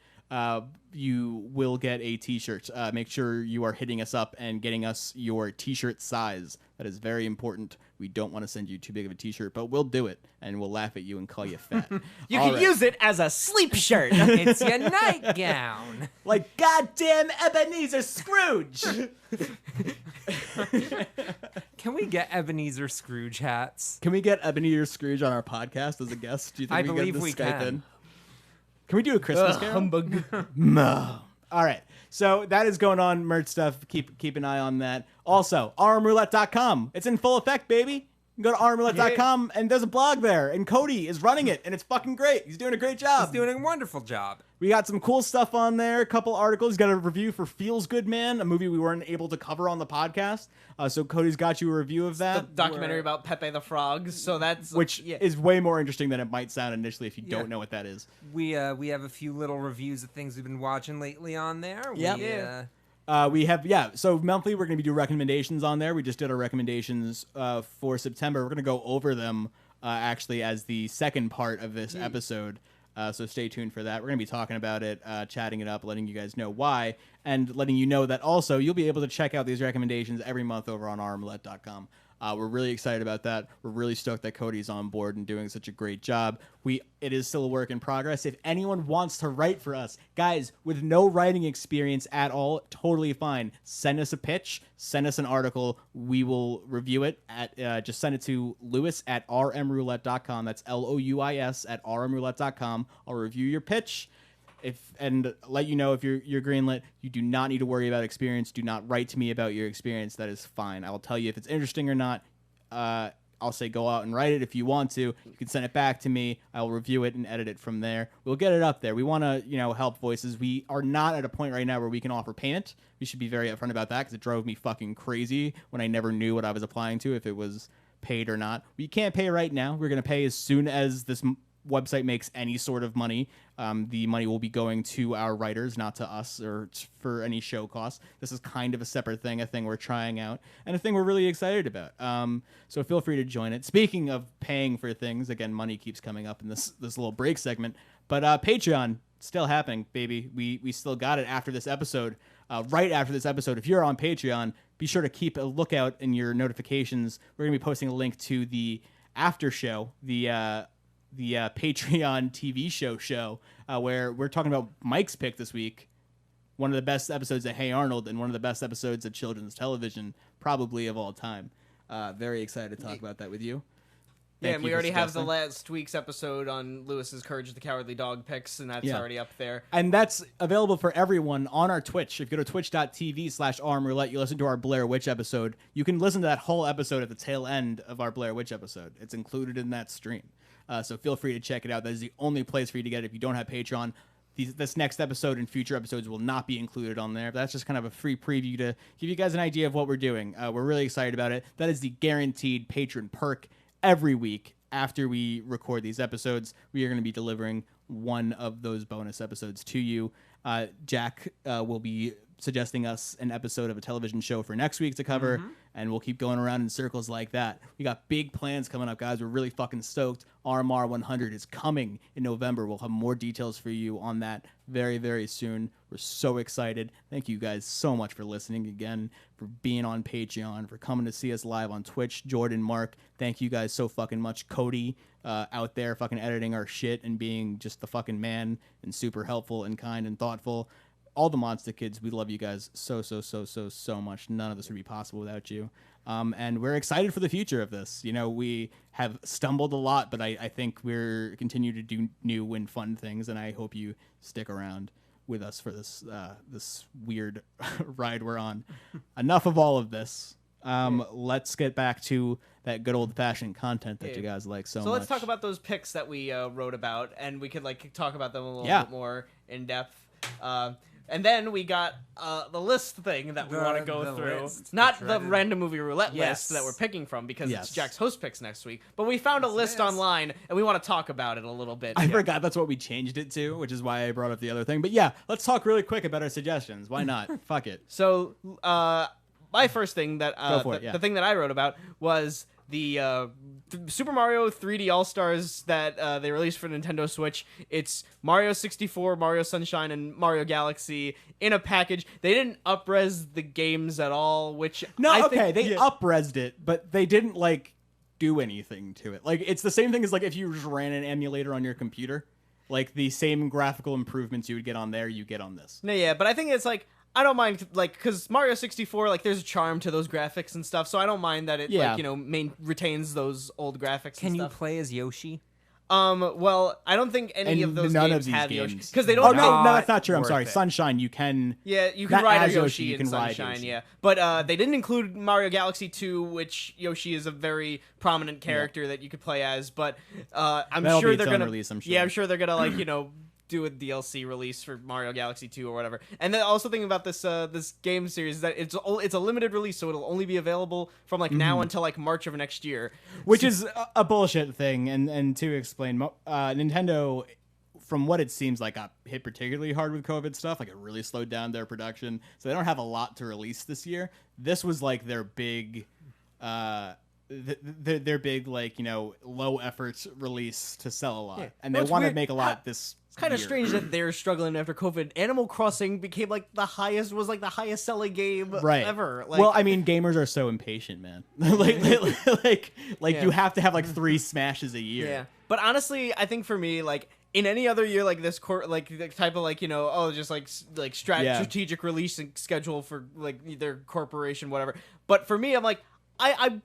S3: you will get a t-shirt. Make sure you are hitting us up and getting us your t-shirt size. That is very important. We don't want to send you too big of a t-shirt, but we'll do it, and we'll laugh at you and call you fat.
S4: You can use it as a sleep shirt.
S2: It's your nightgown.
S3: Like goddamn Ebenezer Scrooge.
S2: Can we get Ebenezer Scrooge hats?
S3: Can we get Ebenezer Scrooge on our podcast as a guest? Do you think
S2: I
S3: we
S2: believe
S3: get
S2: we
S3: Skype
S2: can.
S3: in? Can we do a Christmas Carol?
S4: Humbug.
S3: No. All right. So that is going on, merch stuff. Keep an eye on that. Also, rmroulette.com. It's in full effect, baby. You can go to rmroulette.com, and there's a blog there, and Cody is running it, and it's fucking great. He's doing a great job.
S2: He's doing a wonderful job.
S3: We got some cool stuff on there, a couple articles. He's got a review for Feels Good Man, a movie we weren't able to cover on the podcast. So Cody's got you a review of that.
S4: Documentary about Pepe the Frog. So that's
S3: Which is way more interesting than it might sound initially if you don't know what that is.
S2: We have a few little reviews of things we've been watching lately on there.
S3: Yep. We have, so monthly we're going to be doing recommendations on there. We just did our recommendations for September. We're going to go over them actually as the second part of this episode. So stay tuned for that. We're going to be talking about it, chatting it up, letting you guys know why, and letting you know that also you'll be able to check out these recommendations every month over on rmroulette.com. We're really excited about that. We're really stoked that Cody's on board and doing such a great job. It is still a work in progress. If anyone wants to write for us, guys, with no writing experience at all, totally fine. Send us a pitch. Send us an article. We will review it. Just send it to Lewis at rmroulette.com. That's Louis at rmroulette.com. I'll review your pitch. And let you know if you're greenlit. You do not need to worry about experience. Do not write to me about your experience. That is fine. I will tell you if it's interesting or not. I'll say go out and write it if you want to. You can send it back to me. I will review it and edit it from there. We'll get it up there. We want to, help voices. We are not at a point right now where we can offer payment. We should be very upfront about that because it drove me fucking crazy when I never knew what I was applying to, if it was paid or not. We can't pay right now. We're going to pay as soon as this website makes any sort of money. The money will be going to our writers, not to us or for any show costs. This is kind of a separate thing, a thing we're trying out, and a thing we're really excited about. So feel free to join it. Speaking of paying for things, again, money keeps coming up in this little break segment, but Patreon still happening, baby. We still got it after this episode. Right after this episode, if you're on Patreon, be sure to keep a lookout in your notifications. We're gonna be posting a link to the after show, the Patreon TV show where we're talking about Mike's pick this week. One of the best episodes of Hey Arnold and one of the best episodes of children's television, probably of all time. Very excited to talk about that with you.
S4: And we already have the last week's episode on Lewis's Courage the Cowardly Dog picks, and that's already up there.
S3: And that's available for everyone on our Twitch. If you go to twitch.tv/armroulette, you listen to our Blair Witch episode. You can listen to that whole episode at the tail end of our Blair Witch episode. It's included in that stream. So feel free to check it out. That is the only place for you to get it if you don't have Patreon. this next episode and future episodes will not be included on there. But that's just kind of a free preview to give you guys an idea of what we're doing. We're really excited about it. That is the guaranteed patron perk. Every week after we record these episodes, we are going to be delivering one of those bonus episodes to you. Jack will be suggesting us an episode of a television show for next week to cover, and we'll keep going around in circles like that. We got big plans coming up, guys. We're really fucking stoked. RMR 100 is coming in November. We'll have more details for you on that very, very soon. We're so excited. Thank you guys so much for listening again, for being on Patreon, for coming to see us live on Twitch. Jordan, Mark, thank you guys so fucking much. Cody out there fucking editing our shit and being just the fucking man and super helpful and kind and thoughtful. All the Monster Kids, we love you guys so much. None of this would be possible without you. And we're excited for the future of this. You know, we have stumbled a lot, but I think we're continue to do new and fun things, and I hope you stick around with us for this this weird ride we're on. Enough of all of this. Let's get back to that good old-fashioned content that you guys like so much.
S4: So let's talk about those picks that we wrote about, and we could like talk about them a little bit more in depth. And then we got the list thing that we want to go through. Not the random movie roulette list that we're picking from, because it's Jack's host picks next week. But we found a list online, and we want to talk about it a little bit.
S3: I forgot that's what we changed it to, which is why I brought up the other thing. But yeah, let's talk really quick about our suggestions. Why not? Fuck it.
S4: So my first thing that the thing that I wrote about was the Super Mario 3D All-Stars that they released for Nintendo Switch. It's Mario 64, Mario Sunshine, and Mario Galaxy in a package. They didn't up-res the games at all, which
S3: they up-resed it, but they didn't like do anything to it. Like, it's the same thing as like if you just ran an emulator on your computer. Like, the same graphical improvements you would get on there, you get on this.
S4: No, yeah, but I think it's like, I don't mind, like, because Mario 64, like, there's a charm to those graphics and stuff, so I don't mind that it, like, you know, retains those old graphics.
S2: Can you play as Yoshi?
S4: Well, I don't think any of those games have Yoshi, because they don't.
S3: Oh no, that's not true. I'm sorry. Sunshine, you can.
S4: Yeah, you can ride Yoshi in
S3: can
S4: Sunshine. Yeah, but they didn't include Mario Galaxy 2, which Yoshi is a very prominent character that you could play as. But I'm sure they're gonna. Yeah, I'm sure they're gonna like do a DLC release for Mario Galaxy 2 or whatever. And then also thinking about this this game series, that it's a limited release, so it'll only be available from like now until like March of next year,
S3: which is a bullshit thing. And to explain, Nintendo, from what it seems like, got hit particularly hard with COVID stuff. Like, it really slowed down their production, so they don't have a lot to release this year. This was like their big their big, like, low effort release to sell a lot, and they want to make a lot this.
S4: It's kind of strange that they're struggling after COVID. Animal Crossing became like the highest selling game ever. Like,
S3: well, I mean, gamers are so impatient, man. like you have to have like 3 smashes a year.
S4: Yeah, but honestly, I think for me, like, in any other year like this, like the type of like just like strategic release schedule for like their corporation, whatever. But for me, I'm like, I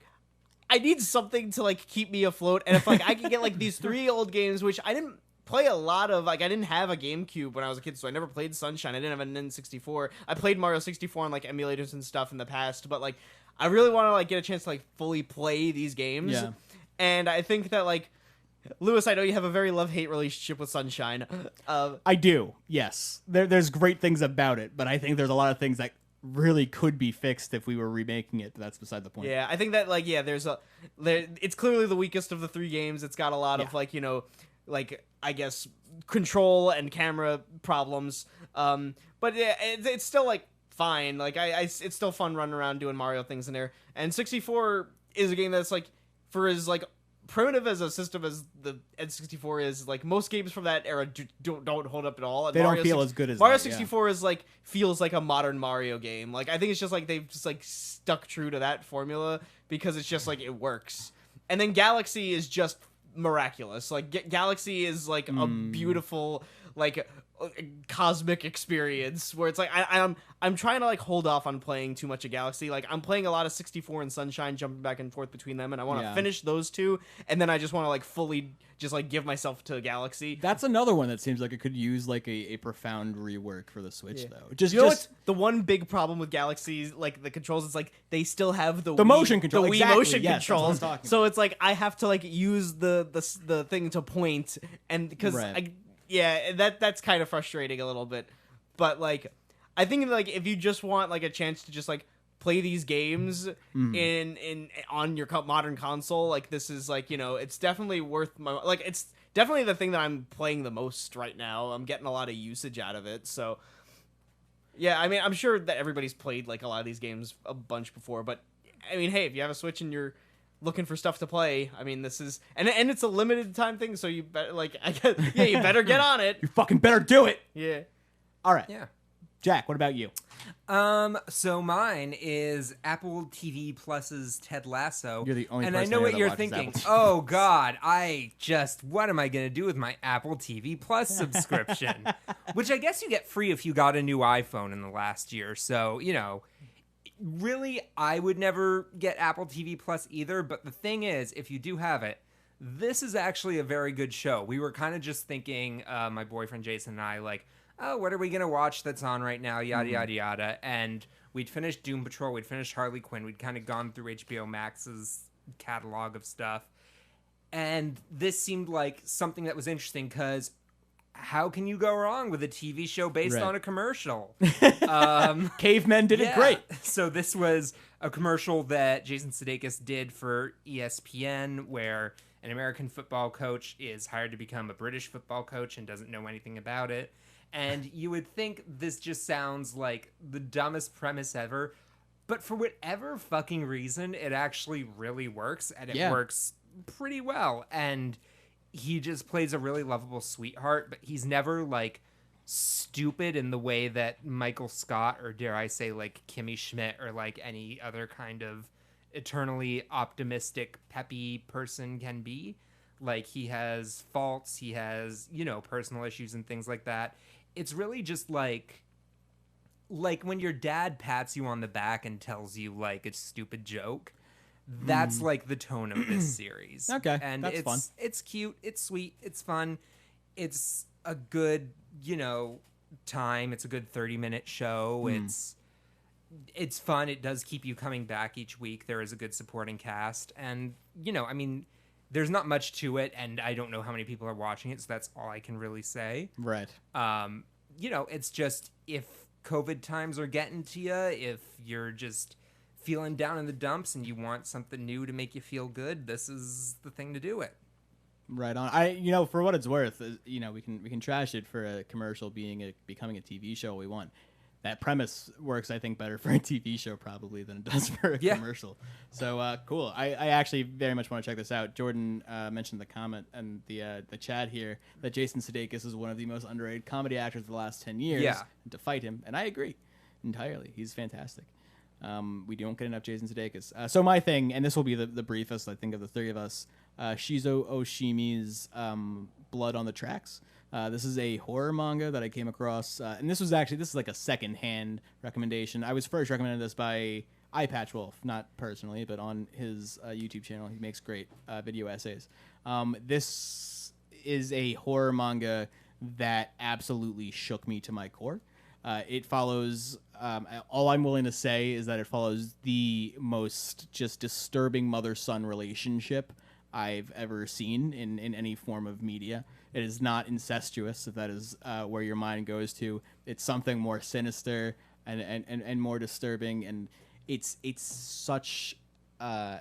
S4: need something to like keep me afloat, and if like I can get like these 3 old games, which I didn't play a lot of, like I didn't have a GameCube when I was a kid, so I never played Sunshine. I didn't have an N64. I played Mario 64 on like emulators and stuff in the past, but like I really want to like get a chance to like fully play these games.
S3: Yeah.
S4: And I think that like Lewis, I know you have a very love-hate relationship with Sunshine.
S3: I do, yes. There's great things about it, but I think there's a lot of things that really could be fixed if we were remaking it, but that's beside the point.
S4: Yeah, I think that like it's clearly the weakest of the 3 games. It's got a lot of like like I guess control and camera problems. But yeah, it's still like fine. Like it's still fun running around doing Mario things in there. And 64 is a game that's like, for as like primitive as a system as the N64 is, like most games from that era don't hold up at all. And
S3: they don't feel as good as
S4: Mario 64 is like feels like a modern Mario game. Like I think it's just like they've just like stuck true to that formula because it's just like it works. And then Galaxy is just miraculous. Like Galaxy is like a beautiful like cosmic experience where it's like I'm trying to like hold off on playing too much of Galaxy. Like I'm playing a lot of 64 and Sunshine, jumping back and forth between them, and I want to finish those 2, and then I just want to like fully just like give myself to Galaxy.
S3: That's another one that seems like it could use like a profound rework for the Switch though.
S4: Just what's the one big problem with Galaxy, like the controls, it's like they still have the Wii,
S3: motion control,
S4: the Wii motion controls.
S3: That's
S4: so it's like I have to like use the thing to point, and because Yeah, that's kind of frustrating a little bit. But like, I think like if you just want like a chance to just like play these games in on your modern console, like this is like, you know, it's definitely worth my, like, it's definitely the thing that I'm playing the most right now. I'm getting a lot of usage out of it. So yeah, I mean, I'm sure that everybody's played like a lot of these games a bunch before, but I mean, hey, if you have a Switch and you're looking for stuff to play, I mean, this is, and it's a limited time thing, so you better, like, I guess, yeah, you better get on it.
S3: You fucking better do it.
S4: Yeah.
S3: All right.
S2: Yeah.
S3: Jack, what about you?
S2: So mine is Apple TV Plus's Ted Lasso.
S3: You're the only
S2: and
S3: person
S2: I know
S3: I know
S2: what
S3: that
S2: you're
S3: watches
S2: thinking.
S3: Apple TV
S2: Oh God, what am I gonna do with my Apple TV Plus subscription? Which I guess you get free if you got a new iPhone in the last year. So, you know, really, I would never get Apple TV Plus either. But the thing is, if you do have it, this is actually a very good show. We were kind of just thinking, my boyfriend Jason and I, like, oh, what are we going to watch that's on right now, yada, yada, yada. And we'd finished Doom Patrol, we'd finished Harley Quinn, we'd kind of gone through HBO Max's catalog of stuff. And this seemed like something that was interesting because how can you go wrong with a TV show based
S3: Right.
S2: on a commercial?
S3: Cavemen did it great.
S2: So this was a commercial that Jason Sudeikis did for ESPN where an American football coach is hired to become a British football coach and doesn't know anything about it. And you would think this just sounds like the dumbest premise ever, but for whatever fucking reason, it actually really works, and it works pretty well. And he just plays a really lovable sweetheart, but he's never, like, stupid in the way that Michael Scott, or dare I say, like, Kimmy Schmidt, or, like, any other kind of eternally optimistic, peppy person can be. Like, he has faults, he has, you know, personal issues and things like that. It's really just like when your dad pats you on the back and tells you like a stupid joke. That's like the tone of this series.
S3: Okay,
S2: and
S3: that's fun.
S2: It's cute, it's sweet, it's fun. It's a good, you know, time. It's a good 30-minute show. It's fun. It does keep you coming back each week. There is a good supporting cast, and you know, I mean, there's not much to it, and I don't know how many people are watching it, so that's all I can really say.
S3: Right.
S2: You know, it's just if COVID times are getting to you, if you're just feeling down in the dumps and you want something new to make you feel good, this is the thing to do it.
S3: Right on. You know, for what it's worth, you know, we can trash it for a commercial becoming a TV show we want. That premise works, I think, better for a TV show probably than it does for a commercial. So cool. I actually very much want to check this out. Jordan mentioned the comment and the chat here that Jason Sudeikis is one of the most underrated comedy actors of the last 10 years.
S2: Yeah.
S3: And to fight him, and I agree entirely. He's fantastic. We don't get enough Jason Sudeikis. So my thing, and this will be the briefest, I think, of the three of us, Shizo Oshimi's Blood on the Tracks. This is a horror manga that I came across, and this is like a second-hand recommendation. I was first recommended this by Eyepatchwolf, not personally, but on his YouTube channel. He makes great video essays. This is a horror manga that absolutely shook me to my core. It follows, all I'm willing to say is that it follows the most just disturbing mother-son relationship I've ever seen in any form of media. It is not incestuous, if that is where your mind goes to. It's something more sinister and more disturbing, and it's such a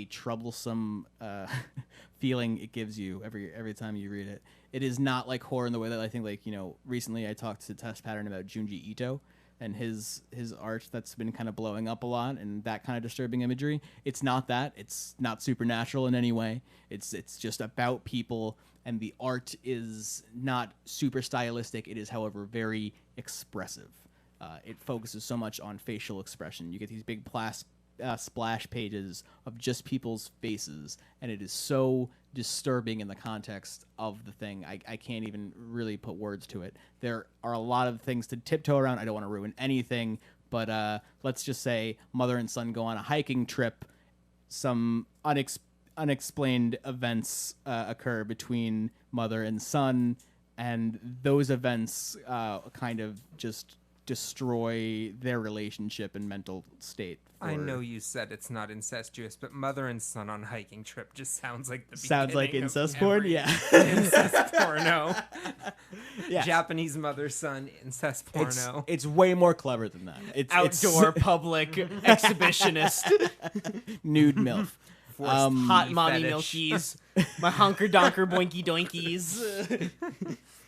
S3: troublesome feeling it gives you every time you read it. It is not like horror in the way that I think, like, you know, recently I talked to Test Pattern about Junji Ito and his art that's been kind of blowing up a lot, and that kind of disturbing imagery. It's not that. It's not supernatural in any way. It's just about people, and the art is not super stylistic. It is, however, very expressive. It focuses so much on facial expression. You get these big splash pages of just people's faces, and it is so disturbing in the context of the thing. I can't even really put words to it. There are a lot of things to tiptoe around. I don't want to ruin anything, but let's just say mother and son go on a hiking trip. Some unexplained events occur between mother and son, and those events kind of just destroy their relationship and mental state.
S2: I know you said it's not incestuous, but mother and son on hiking trip just sounds like the
S3: Sounds like
S2: beginning of
S3: incest porn?
S2: every
S3: Yeah.
S2: incest porno.
S3: Yeah.
S2: Japanese mother son incest porno.
S3: It's way more clever than that. It's
S4: Outdoor public exhibitionist.
S3: nude MILF.
S2: Forced
S4: Hot
S2: knee
S4: mommy
S2: fetish.
S4: milkies. My honker donker boinky doinkies.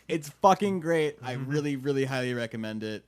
S3: It's fucking great. I really, really highly recommend it.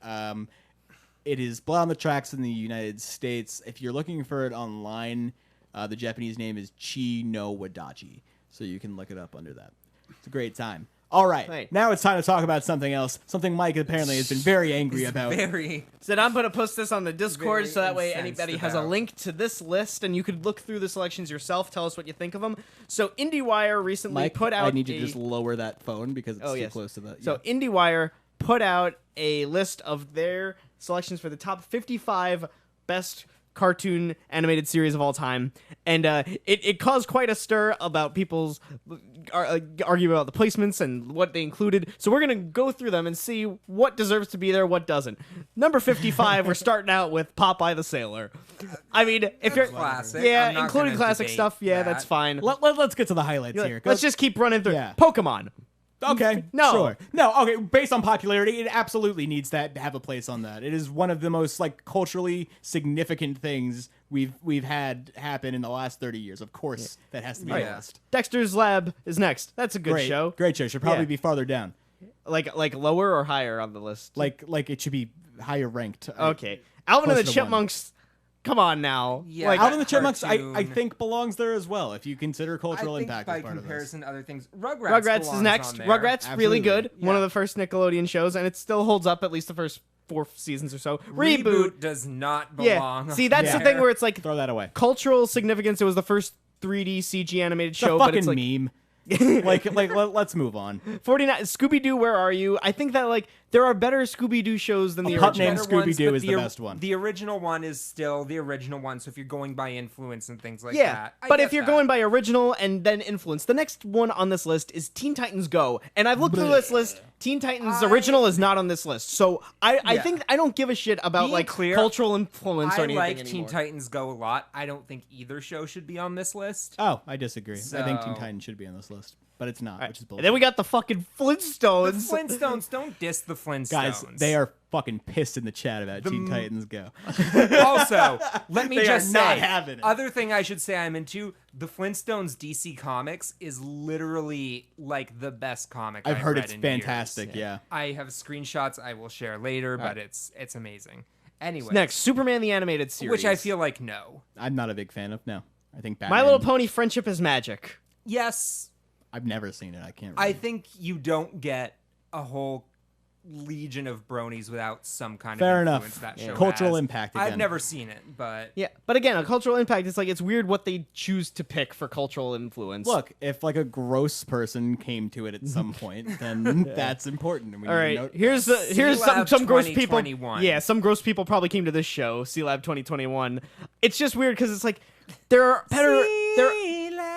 S3: It is Blood on the Tracks in the United States. If you're looking for it online, the Japanese name is Chi no Wadachi, so you can look it up under that. It's a great time. All right,
S4: Right.
S3: now it's time to talk about something else. Something Mike apparently has been very angry about.
S2: Very.
S4: Said I'm going to post this on the Discord
S2: Very
S4: so that way
S2: incensed
S4: anybody has a
S2: about.
S4: link to this list and you could look through the selections yourself. Tell us what you think of them. So IndieWire recently
S3: Mike,
S4: put out
S3: I need you to just lower that phone because it's too close to that.
S4: So IndieWire put out a list of their selections for the top 55 best cartoon animated series of all time, and it caused quite a stir about people's arguing about the placements and what they included. So we're gonna go through them and see what deserves to be there, what doesn't. Number 55, we're starting out with Popeye the Sailor. I mean, if you're
S2: classic.
S4: yeah,
S2: I'm not
S4: including
S2: gonna
S4: classic
S2: debate
S4: stuff, yeah,
S2: that.
S4: that's fine.
S3: let's get to the highlights here.
S4: Let's just keep running through.
S3: Yeah.
S4: Pokemon.
S3: Okay,
S4: No.
S3: sure. No, okay, based on popularity, it absolutely needs to have a place on that. It is one of the most culturally significant things we've had happen in the last 30 years. Of course, that has to be on the
S2: yeah.
S3: list.
S4: Dexter's Lab is next. That's a good
S3: Great
S4: show.
S3: Great show. Should probably
S4: Yeah.
S3: be farther down.
S4: Like lower or higher on the list?
S3: Like it should be higher ranked.
S4: Okay. Alvin and the
S3: Close to one.
S4: Chipmunks. Come on now.
S2: Yeah,
S4: Like,
S3: Alvin and the Chipmunks, I
S2: cartoon.
S3: think belongs there as well. If you consider cultural
S2: I think
S3: impact
S2: by
S3: as part of this.
S2: comparison, other things. Rugrats
S4: Rugrats is
S2: belongs
S4: next.
S2: on there.
S4: Rugrats really
S3: Absolutely.
S4: good. One of
S2: Yeah.
S4: the first Nickelodeon shows, and it still holds up at least the first 4 seasons or so.
S2: Reboot does not
S4: Yeah.
S2: belong.
S4: See, that's
S3: Yeah.
S4: the thing where it's like
S3: Throw that away.
S4: cultural significance. It was the first 3D CG animated
S3: It's
S4: show,
S3: a
S4: but
S3: fucking
S4: it's like
S3: meme. Let's move on.
S4: 49. Scooby Doo, Where Are You? I think that there are better Scooby Doo shows than the
S3: pup
S4: original.
S3: named
S2: Better ones,
S3: Scooby-Doo
S2: but
S3: is the best one.
S2: The original one is still the original one. So if you're going by influence and things like
S4: Yeah,
S2: that, I
S4: but
S2: get
S4: if you're
S2: that.
S4: going by original and then influence, the next one on this list is Teen Titans Go. And I've looked through this list. Teen Titans original is not on this list. So I
S2: Yeah.
S4: think I don't give a shit about
S2: Being clear,
S4: cultural influence or
S2: I
S4: anything
S2: like
S4: anymore.
S2: Teen Titans Go a lot. I don't think either show should be on this list.
S3: Oh, I disagree. I think Teen
S2: So-
S3: Titans should be on this list, but it's not, which is
S4: And
S3: bullshit.
S4: then we got the fucking Flintstones.
S2: Flintstones, don't diss the Flintstones.
S3: Guys, they are fucking pissed in the chat about Teen Titans Go.
S2: Also, let me
S3: They
S2: just
S3: are
S2: say,
S3: not having it.
S2: other thing I should say I'm into, the Flintstones DC Comics is literally like the best comic
S3: I've heard
S2: read
S3: it's
S2: in
S3: fantastic.
S2: years.
S3: Yeah.
S2: I have screenshots I will share later, but it's amazing. Anyway,
S4: Next, Superman the Animated Series.
S2: which I feel like no.
S3: I'm not a big fan of. No, I think Batman.
S4: My Little Pony Friendship is Magic.
S2: Yes,
S3: I've never seen it. I can't.
S2: I
S3: Remember.
S2: think you don't get a whole legion of bronies without some kind
S3: Fair
S2: of
S3: enough.
S2: influence that
S3: Yeah.
S2: show
S3: Cultural
S2: has.
S3: impact
S2: I've
S3: again.
S2: never seen it, but
S4: Yeah, but again, a cultural impact. It's weird what they choose to pick for cultural influence.
S3: Look, if a gross person came to it at some point, then that's important. And we
S4: all
S3: need to
S4: right.
S3: note
S4: Here's
S2: C-Lab
S4: some gross people.
S2: 2021.
S4: Yeah, some gross people probably came to this show, C-Lab 2021. It's just weird because it's like there are better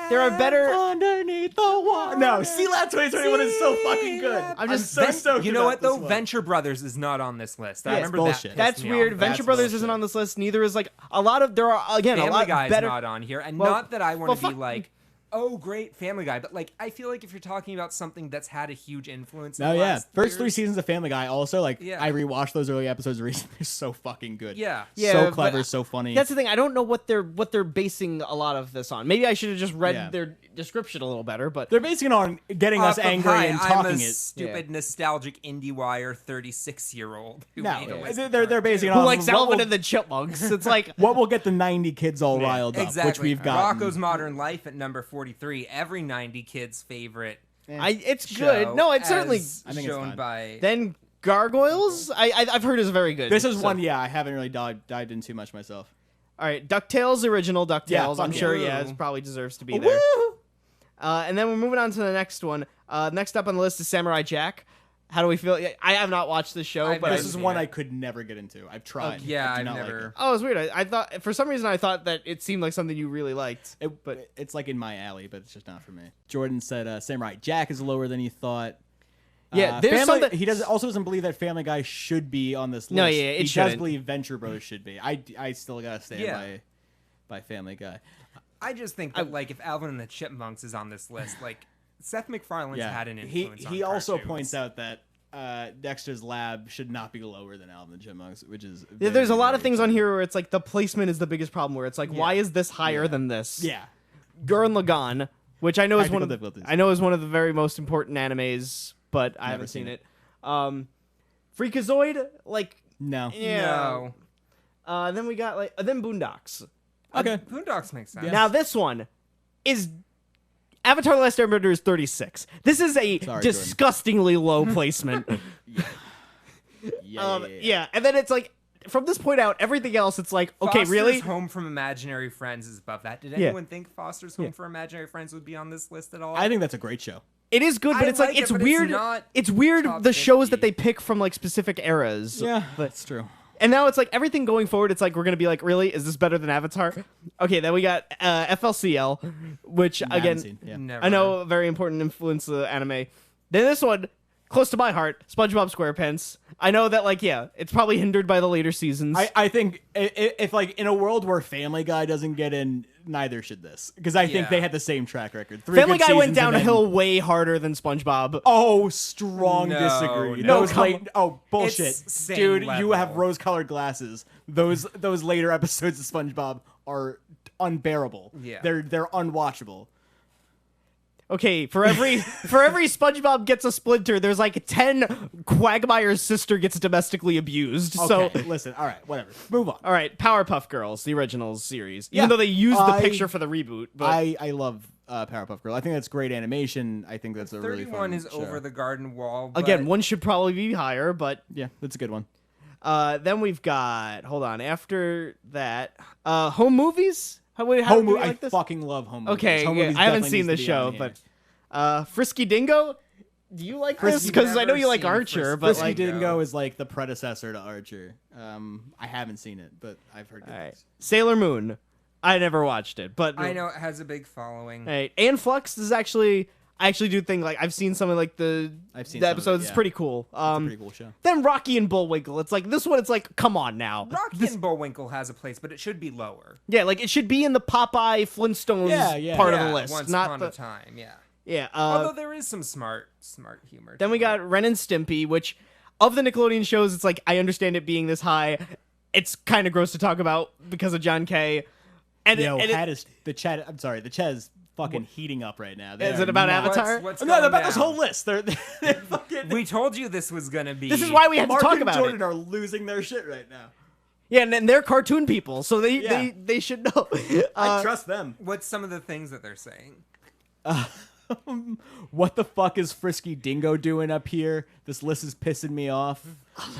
S4: there are better.
S3: underneath the water. No, C-Lab 2021 is so fucking good. I'm just so stoked.
S2: You know
S3: about
S2: what though?
S3: this one.
S2: Venture Brothers is not on this list. I
S4: Yeah,
S2: remember
S3: bullshit.
S2: that.
S4: That's
S2: pissed me
S4: weird.
S2: off.
S4: Venture
S3: That's
S4: Brothers
S3: bullshit.
S4: isn't on this list. Neither is a lot of there are again a
S2: Family
S4: lot
S2: Guy's
S4: better.
S2: not on here, and
S4: Well,
S2: not that I want to
S4: well,
S2: be
S4: fuck-
S2: like, oh, great Family Guy, but like I feel like if you're talking about something that's had a huge influence. In
S3: Oh
S2: the
S3: yeah,
S2: last
S3: first 3
S2: years,
S3: seasons of Family Guy. Also,
S2: Yeah.
S3: I rewatched those early episodes recently. They're so fucking good.
S2: Yeah.
S4: Yeah,
S3: so
S4: but
S3: clever, so funny.
S4: That's the thing. I don't know what they're basing a lot of this on. Maybe I should have just read
S3: Yeah.
S4: their description a little better. But
S3: They're basing it on getting us
S2: Off of,
S3: angry
S2: "Hi,
S3: and
S2: I'm
S3: talking
S2: a
S3: it.
S2: stupid, nostalgic IndieWire 36-year-old who made a
S3: No,
S2: list
S3: they're basing it
S4: who
S3: on
S4: likes
S3: what
S4: Alvin
S3: will-
S4: and the Chipmunks? It's like
S3: what will get the 90 kids all riled up,
S2: exactly.
S3: which we've got.
S2: Rocco's Modern Life at number 43. Every 90 kid's favorite
S4: it's
S2: show.
S4: good. No, it's certainly
S2: as
S3: I think it's
S2: shown
S3: fine.
S2: by.
S4: then Gargoyles. I've heard is very good.
S3: This is
S4: So-
S3: one, yeah, I haven't really dived in too much myself.
S4: All right, DuckTales original DuckTales.
S3: Yeah,
S4: I'm
S3: fuck
S4: sure.
S2: yeah.
S4: Yeah, it probably deserves to be there. And then we're moving on to the next one. Next up on the list is Samurai Jack. How do we feel? I have not watched this show,
S2: I've
S4: but
S2: never
S3: This is
S2: seen
S3: one
S2: it.
S3: I could never get into. I've tried.
S2: yeah,
S3: I do
S2: I've
S3: not
S2: never.
S3: Like it.
S4: oh, it's weird. I thought for some reason I thought that it seemed like something you really liked.
S3: It's like in my alley, but it's just not for me. Jordan said Samurai Jack is lower than he thought.
S4: Yeah, there's something.
S3: He doesn't believe that Family Guy should be on this list.
S4: No, yeah, it
S3: he
S4: shouldn't.
S3: does believe Venture Bros should be. I still gotta stand by Family Guy.
S2: I just think that like if Alvin and the Chipmunks is on this list, like Seth MacFarlane's had an influence.
S3: He
S2: on
S3: also
S2: cartoons.
S3: points out that Dexter's Lab should not be lower than Alvin and the Chipmunks, which is
S4: Yeah, there's a lot of things on here where it's like the placement is the biggest problem. Where it's like, why is this higher
S3: Yeah.
S4: than this?
S3: Yeah.
S4: Gurren Lagann, which I know is one of
S3: Technical difficulties.
S4: I know is one of the very most important animes, but I haven't seen it. Freakazoid, like
S3: No.
S2: No.
S4: then we got like then Boondocks.
S3: Okay.
S2: Boondocks makes sense.
S4: Now this one is Avatar: The Last Airbender is 36. This is a
S3: Sorry,
S4: disgustingly low placement. Yeah, and then it's like from this point out, everything else, it's like, okay,
S2: Foster's
S4: really?
S2: Home from Imaginary Friends is above that. Did
S4: Yeah.
S2: anyone think Foster's Home for Imaginary Friends would be on this list at all?
S3: I think that's a great show.
S4: It is good, but
S2: I
S4: it's like
S2: like it,
S4: it's
S2: but it's
S4: weird.
S2: not
S4: It's weird
S2: top
S4: the shows
S2: 50.
S4: that they pick from like specific eras.
S3: Yeah,
S4: but
S3: that's true.
S4: and now it's like everything going forward. It's like we're gonna be like, really, is this better than Avatar? Okay, then we got FLCL, which
S3: Haven't
S4: again,
S3: seen, yeah.
S2: Never.
S4: I know a very important influence of anime. Then this one, close to my heart, SpongeBob SquarePants. I know that like it's probably hindered by the later seasons.
S3: I think if like in a world where Family Guy doesn't get in, neither should this, because I think
S2: Yeah.
S3: they had the same track record.
S4: Family Guy went
S3: seasons and then-
S4: downhill way harder than SpongeBob.
S3: Oh, strong
S2: No,
S3: disagree.
S2: no,
S3: Those
S4: come
S3: bullshit,
S2: It's same
S3: dude. You
S2: level.
S3: have rose-colored glasses. Those later episodes of SpongeBob are unbearable.
S2: Yeah.
S3: they're unwatchable.
S4: Okay, for every SpongeBob gets a splinter, there's like 10 Quagmire's sister gets domestically abused. So,
S3: Okay, listen. All right, whatever. Move on.
S4: all right, Powerpuff Girls, the originals series.
S3: Yeah.
S4: Even though they used the
S3: I-
S4: picture for the reboot, but
S3: I love Powerpuff Girl. I think that's great animation. I think that's a really
S2: 31
S3: fun
S2: is
S3: show.
S2: Over the Garden Wall. But
S4: again, one should probably be higher. But
S3: Yeah, that's a good one.
S4: then we've got after that, home movies. How do
S3: Home
S4: we
S3: movie.
S4: like
S3: I
S4: this?
S3: fucking love home movies.
S4: Okay,
S3: Home
S4: yeah,
S3: movies
S4: I haven't
S3: definitely
S4: seen
S3: needs
S4: this
S3: to be
S4: show,
S3: on here.
S4: but Frisky Dingo. Do you like this?
S2: Frisky
S4: Because I know
S2: never
S4: you like
S2: seen
S4: Archer,
S2: Frisky
S4: but
S3: Frisky
S4: like,
S3: Dingo is like the predecessor to Archer. I haven't seen it, but I've heard good
S4: all right.
S3: things.
S4: Sailor Moon. I never watched it, but
S2: I know it has a big following.
S4: Right. And Flux is actually, I actually do think like I've seen some of like the
S3: I've seen
S4: the
S3: some of it,
S4: episodes. It's
S3: yeah.
S4: pretty cool.
S3: It's a pretty cool show.
S4: Then Rocky and Bullwinkle. It's like this one. It's like, come on now.
S2: Rocky and Bullwinkle has a place, but it should be lower.
S4: Yeah, like it should be in the Popeye Flintstones part of the list,
S2: Once
S4: not
S2: upon
S4: the
S2: a time, yeah.
S4: yeah.
S2: Although there is some smart humor.
S4: Then
S2: to
S4: we
S2: it.
S4: got Ren and Stimpy, which of the Nickelodeon shows, it's like I understand it being this high. It's kind of gross to talk about because of John K. And
S3: Yo,
S4: and
S3: the chat's fucking heating up right now. They
S4: Is
S3: are
S4: it about
S3: not-
S4: Avatar?
S2: What's
S3: No,
S2: going
S3: about this
S2: down?
S3: whole list. They're fucking.
S2: We told you this was gonna be.
S4: this is why we had
S3: Mark
S4: to talk
S3: and
S4: about
S3: Jordan
S4: it.
S3: are losing their shit right now.
S4: Yeah, and they're cartoon people, so
S3: Yeah.
S4: they should know.
S3: I trust them.
S2: What's some of the things that they're saying?
S3: What the fuck is Frisky Dingo doing up here? This list is pissing me off.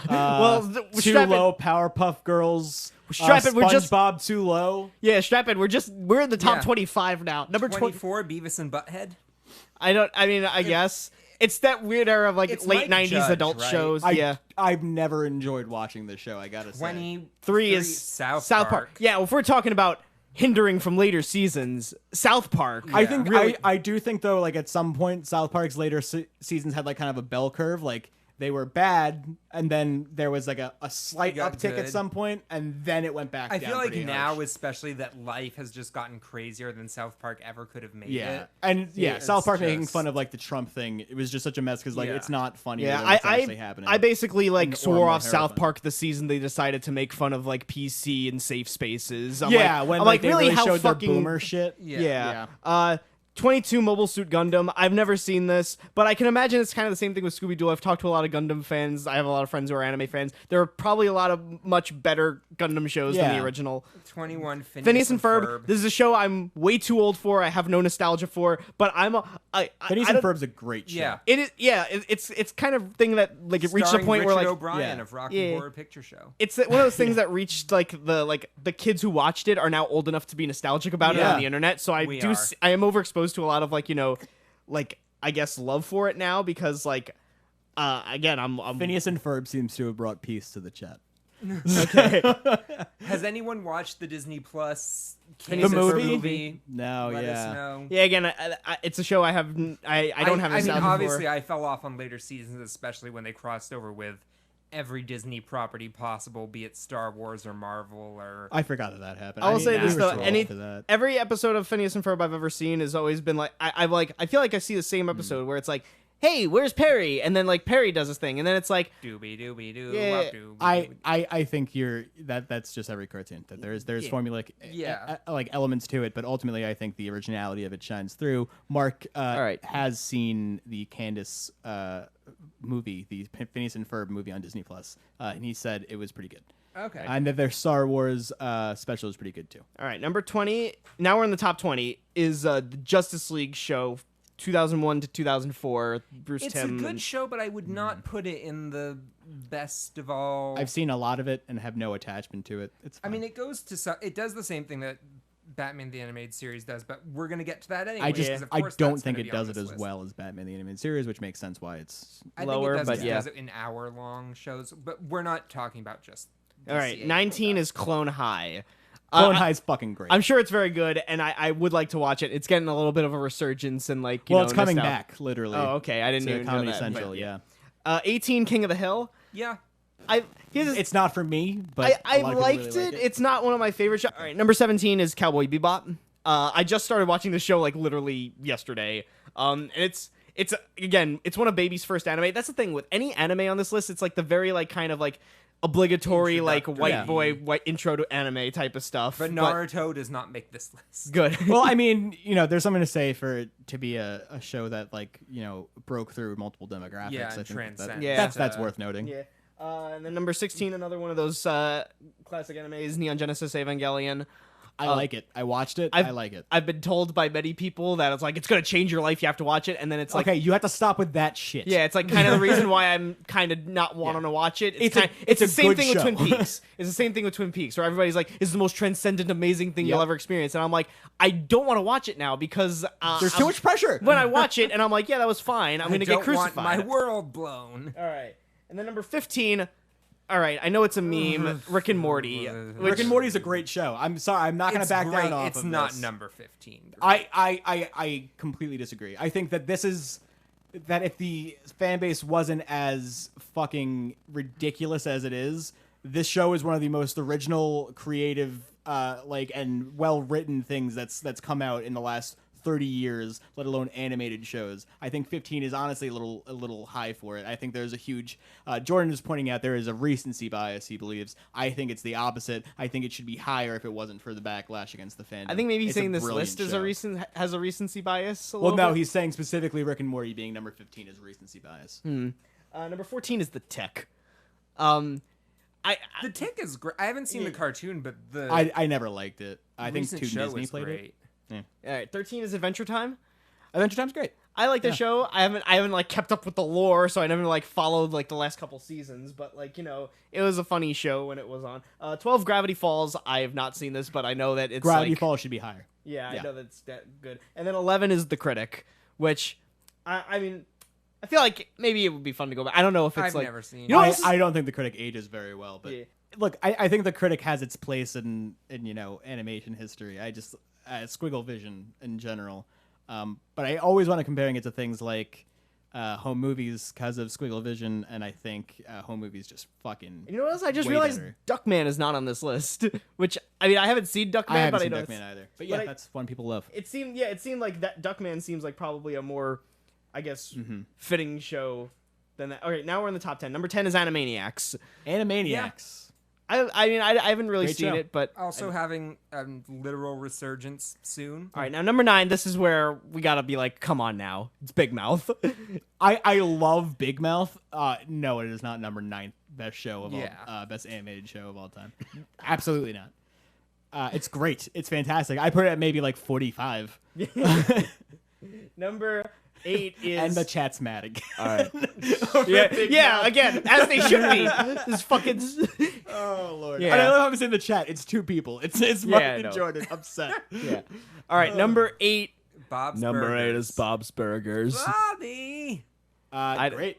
S3: Too
S4: strap
S3: low. Powerpuff Girls.
S4: Strap it, we're just-
S3: SpongeBob too low.
S4: Yeah, strap in. We're in the top
S2: Yeah.
S4: 25 now. Number 20.
S2: 24, Beavis and Butthead.
S4: I guess it's that weird era of like
S2: It's
S4: late
S2: Mike
S4: 90s
S2: Judge,
S4: adult
S2: right?
S4: shows. Yeah.
S3: I've never enjoyed watching this show. I gotta say.
S2: 23
S4: is
S2: South
S4: Park. Yeah, well, if we're talking about hindering from later seasons, South Park.
S3: I think
S4: really.
S3: I do think though, like at some point, South Park's later seasons had like kind of a bell curve. Like they were bad, and then there was like a slight
S2: got
S3: uptick at
S2: good.
S3: some point, and then it went back.
S2: I
S3: down
S2: feel like
S3: pretty
S2: now,
S3: harsh.
S2: especially, that life has just gotten crazier than South Park ever could have made
S3: Yeah,
S2: it.
S3: and
S2: it's
S3: South Park making
S2: just-
S3: fun of like the Trump thing. It was just such a mess because like
S2: Yeah.
S3: it's not funny.
S4: Yeah,
S3: than what's actually
S4: I
S3: happening.
S4: basically like
S3: Or
S4: swore
S3: more
S4: off South
S3: terrifying.
S4: Park the season they decided to make fun of like PC and safe spaces. I'm
S3: yeah,
S4: like,
S3: when
S4: I'm
S3: like they
S4: really
S3: really
S4: how
S3: showed
S4: fucking
S3: their boomer shit.
S2: Yeah.
S4: Yeah. 22 Mobile Suit Gundam. I've never seen this, but I can imagine it's kind of the same thing with Scooby Doo. I've talked to a lot of Gundam fans. I have a lot of friends who are anime fans. There are probably a lot of much better Gundam shows than
S3: Yeah.
S4: the original.
S2: 21
S4: Phineas and Ferb. This is a show I'm way too old for. I have no nostalgia for, but
S3: Phineas and Ferb's a great show.
S2: Yeah.
S4: It is. Yeah, it's kind of thing that like it reached a point
S2: Richard
S4: where like
S2: O'Brien
S3: yeah.
S2: of Rocky
S4: Yeah.
S2: Horror Picture Show.
S4: it's one of those things that reached like the kids who watched it are now old enough to be nostalgic about it
S3: Yeah.
S4: on the internet. So I
S2: We
S4: do
S2: are.
S4: I am overexposed to a lot of like like I guess love for it now because like again I'm
S3: Phineas and Ferb seems to have brought peace to the chat.
S4: Okay.
S2: Has anyone watched the Disney Plus
S3: The
S2: Possessor
S3: movie? No,
S2: Let us
S3: yeah.
S2: know.
S4: Yeah, again, it's a show I have. I don't have.
S2: I mean,
S4: nostalgia
S2: obviously,
S4: for.
S2: I fell off on later seasons, especially when they crossed over with every Disney property possible, be it Star Wars or Marvel or.
S3: I forgot that happened.
S4: I will say this
S3: we were
S4: though,
S3: too old
S4: any
S3: for that.
S4: every episode of Phineas and Ferb I've ever seen has always been like I feel like I see the same episode where it's like, hey, where's Perry? And then like Perry does his thing, and then it's like,
S2: Doobie doobie doo.
S4: Yeah,
S3: I think that's just every cartoon that there's formulaic like elements to it, but ultimately I think the originality of it shines through. Mark
S4: right.
S3: has seen the Candace movie, the Phineas and Ferb movie on Disney Plus, and he said it was pretty good.
S2: Okay.
S3: And that their Star Wars special is pretty good too.
S4: all right, number 20. Now we're in the top 20 is the Justice League show, 2001 to 2004. Bruce
S2: It's
S4: Timm.
S2: a good show, but I would not put it in the best of all.
S3: I've seen a lot of it and have no attachment to it. It's
S2: I
S3: fine.
S2: mean, it goes to it does the same thing that Batman the Animated Series does, but we're gonna get to that anyway.
S3: I just
S2: 'cause of
S3: I
S2: course
S3: don't
S2: that's
S3: think
S2: gonna
S3: it
S2: be on
S3: does it
S2: this
S3: as
S2: list.
S3: well as Batman the Animated Series, which makes sense why it's
S2: I
S4: lower,
S2: think it does,
S4: but
S2: just
S4: yeah.
S2: does it in hour-long shows, but we're not talking about just.
S4: All right,
S2: DCA
S4: 19
S2: stuff.
S4: is Clone High.
S3: Clone High's fucking great.
S4: I'm sure it's very good, and I would like to watch it. It's getting a little bit of a resurgence and like
S3: it's coming back literally.
S4: Oh, okay, I didn't
S3: to
S4: even know
S3: Comedy
S4: that,
S3: Central.
S4: but
S3: Yeah,
S4: 18 King of the Hill.
S2: Yeah.
S3: it's not for me, but
S4: I
S3: a lot of people
S4: liked
S3: really
S4: it.
S3: like
S4: It's not one of my favorite shows. All right, number 17 is Cowboy Bebop. I just started watching the show like literally yesterday. And it's again, it's one of Baby's first anime. That's the thing with any anime on this list. It's like the very like kind of like obligatory like white boy white intro to anime type of stuff.
S2: But Naruto does not make this list.
S4: good.
S3: Well, I mean, there's something to say for it to be a show that like broke through multiple demographics.
S2: Yeah,
S3: I think
S2: transcends.
S4: Yeah.
S3: that's worth noting.
S4: Yeah. And then number 16, another one of those classic animes, Neon Genesis Evangelion.
S3: I like it. I watched it. I like it.
S4: I've been told by many people that it's like it's gonna change your life. You have to watch it, and then it's like,
S3: Okay, you have to stop with that shit.
S4: yeah, it's like kind of the reason why I'm kind of not wanting to watch it.
S3: It's
S4: It's
S3: a
S4: the same
S3: good
S4: thing with
S3: show.
S4: Twin Peaks. It's the same thing with Twin Peaks, where everybody's like, "It's the most transcendent, amazing thing you'll
S3: Yep.
S4: ever experience," and I'm like, I don't want to watch it now because
S3: There's too much pressure.
S4: when I watch it, and I'm like, yeah, that was fine. I'm
S2: I
S4: gonna
S2: don't
S4: get crucified.
S2: want my world blown.
S4: All right, and then number 15. All right, I know it's a meme. Rick and Morty.
S3: Rick and Morty's a great show. I'm sorry, I'm not going to
S2: It's
S3: back
S2: great.
S3: down off
S2: It's
S3: of
S2: not
S3: this.
S2: number 15.
S3: I completely disagree. I think that that if the fan base wasn't as fucking ridiculous as it is, this show is one of the most original, creative, and well written things that's come out in the last 30 years, let alone animated shows. I think 15 is honestly a little high for it. I think there's a huge Jordan is pointing out there is a recency bias, he believes. I think it's the opposite. I think it should be higher if it wasn't for the backlash against the fandom.
S4: I think maybe
S3: It's
S4: saying
S3: a
S4: this
S3: brilliant
S4: list
S3: show.
S4: has a recency bias. A
S3: Well,
S4: little
S3: no,
S4: bit.
S3: he's saying specifically Rick and Morty being number 15 is recency bias.
S4: Number 14 is The Tick.
S2: The Tick is great. I haven't seen the cartoon, but the
S3: I never liked it. I think
S2: recent
S3: Toon
S2: show
S3: Disney
S2: is
S3: played
S2: great.
S3: it.
S4: All right, 13 is Adventure Time.
S3: Adventure Time's great.
S4: I like the show. I haven't like kept up with the lore, so I never like followed like the last couple seasons. But like it was a funny show when it was on. 12 Gravity Falls. I have not seen this, but I know that it's
S3: Gravity
S4: like,
S3: Falls should be higher.
S4: Yeah, I
S3: Yeah.
S4: know that's that good. And then 11 is The Critic, which I mean, I feel like maybe it would be fun to go back. I don't know if it's
S2: I've
S4: like
S2: never seen
S4: You know,
S2: it.
S4: this is-
S3: I don't think The Critic ages very well, but
S4: Yeah.
S3: look, I think The Critic has its place in animation history. I just Squiggle Vision in general. But I always want to comparing it to things like home movies because of Squiggle Vision, and I think home movies just fucking.
S4: You know what else? I just
S3: way
S4: realized
S3: better.
S4: Duckman is not on this list. Which I mean, I haven't seen Duckman,
S3: I haven't
S4: but
S3: seen
S4: I know
S3: Duckman either. But yeah,
S4: but I-
S3: that's one people love.
S4: it seemed like that Duckman seems like probably a more, I guess,
S3: Mm-hmm.
S4: fitting show than that. Okay, now we're in the top 10. Number 10 is Animaniacs.
S3: Animaniacs.
S4: I mean, I haven't really
S3: Great
S4: seen
S3: show.
S4: it, but
S2: Also having a literal resurgence soon.
S4: all right. Now number 9. This is where we gotta be like, come on now, it's Big Mouth.
S3: I love Big Mouth. No, it is not number 9 best show of
S2: Yeah.
S3: all best animated show of all time. Absolutely not. It's great. It's fantastic. I put it at maybe like 45.
S4: Number 8 is
S3: And the chat's mad again.
S4: all right. yeah. Again, as they should be. This fucking.
S3: Oh lord.
S4: Yeah.
S3: And I love how it's in the chat. It's 2 people. It's Mark and
S4: no.
S3: Jordan upset.
S4: Yeah. All right. Number 8.
S2: Bob's
S4: Number 8
S2: Burgers.
S4: is Bob's Burgers.
S2: Bobby.
S3: Great.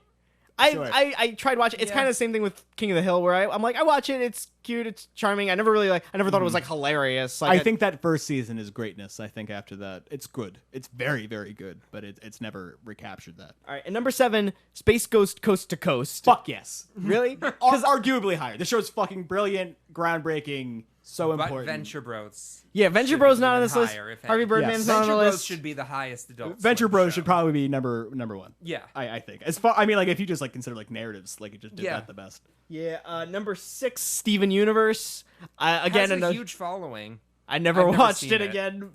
S3: Sure.
S4: I tried watching. It's kind of the same thing with King of the Hill, where I'm like, I watch it. It's cute. It's charming. I never thought it was like hilarious. Like,
S3: I think that first season is greatness. I think after that, it's good. It's very, very good, but it's never recaptured that.
S4: All right, and number 7, Space Ghost Coast to Coast.
S3: Fuck yes.
S4: Really?
S3: Because arguably higher. This show's fucking brilliant, groundbreaking, so
S2: But
S3: important.
S2: Venture Bros.
S4: Yeah, Venture
S2: should
S4: Bros
S2: be
S4: not on
S2: even
S4: this list.
S2: higher, if
S4: Harvey
S2: any.
S4: Birdman's
S3: Yes.
S4: not on
S2: Venture
S4: the
S2: Bros
S4: list.
S2: should be the highest adult.
S3: Venture
S2: Swim
S3: Bros
S2: show.
S3: should probably be number one.
S2: Yeah.
S3: I think. As far, I mean, like if you just like consider like narratives, like it just did
S2: Yeah.
S3: that the best.
S4: Yeah, number 6, Steven Universe.
S2: Has
S4: Again,
S2: a huge following.
S4: I never
S2: I've never
S4: watched
S2: seen
S4: it
S2: it.
S4: again.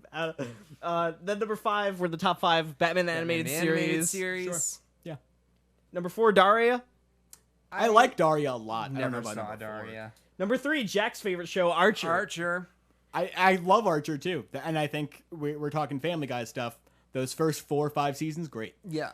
S4: Then number 5 were the top 5 Batman the Animated Series.
S2: Series.
S3: Yeah.
S4: Number 4, Daria.
S3: I like Daria a lot. I don't know
S2: Never
S3: about
S2: saw
S3: number 4.
S2: Daria.
S4: Number 3, Jack's favorite show, Archer.
S2: Archer.
S3: I love Archer too, and I think we're talking Family Guy stuff. Those first 4 or 5 seasons, great.
S2: Yeah.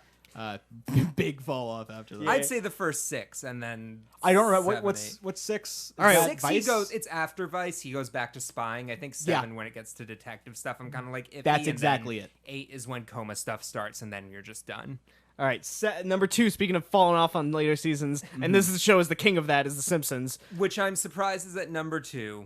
S3: Big fall off after that.
S2: I'd say the first 6, and then
S3: I don't remember
S2: 7, 8.
S3: what's 6.
S4: All right,
S3: Is that
S2: 6
S3: Vice?
S2: he goes. It's after Vice. He goes back to spying. I think 7 when it gets to detective stuff. I'm kind of like iffy,
S3: That's
S2: and
S3: exactly
S2: then
S3: it.
S2: 8 is when coma stuff starts, and then you're just done.
S4: All right, number 2, speaking of falling off on later seasons, and this show is the king of that, is The Simpsons.
S2: Which I'm surprised is at number 2.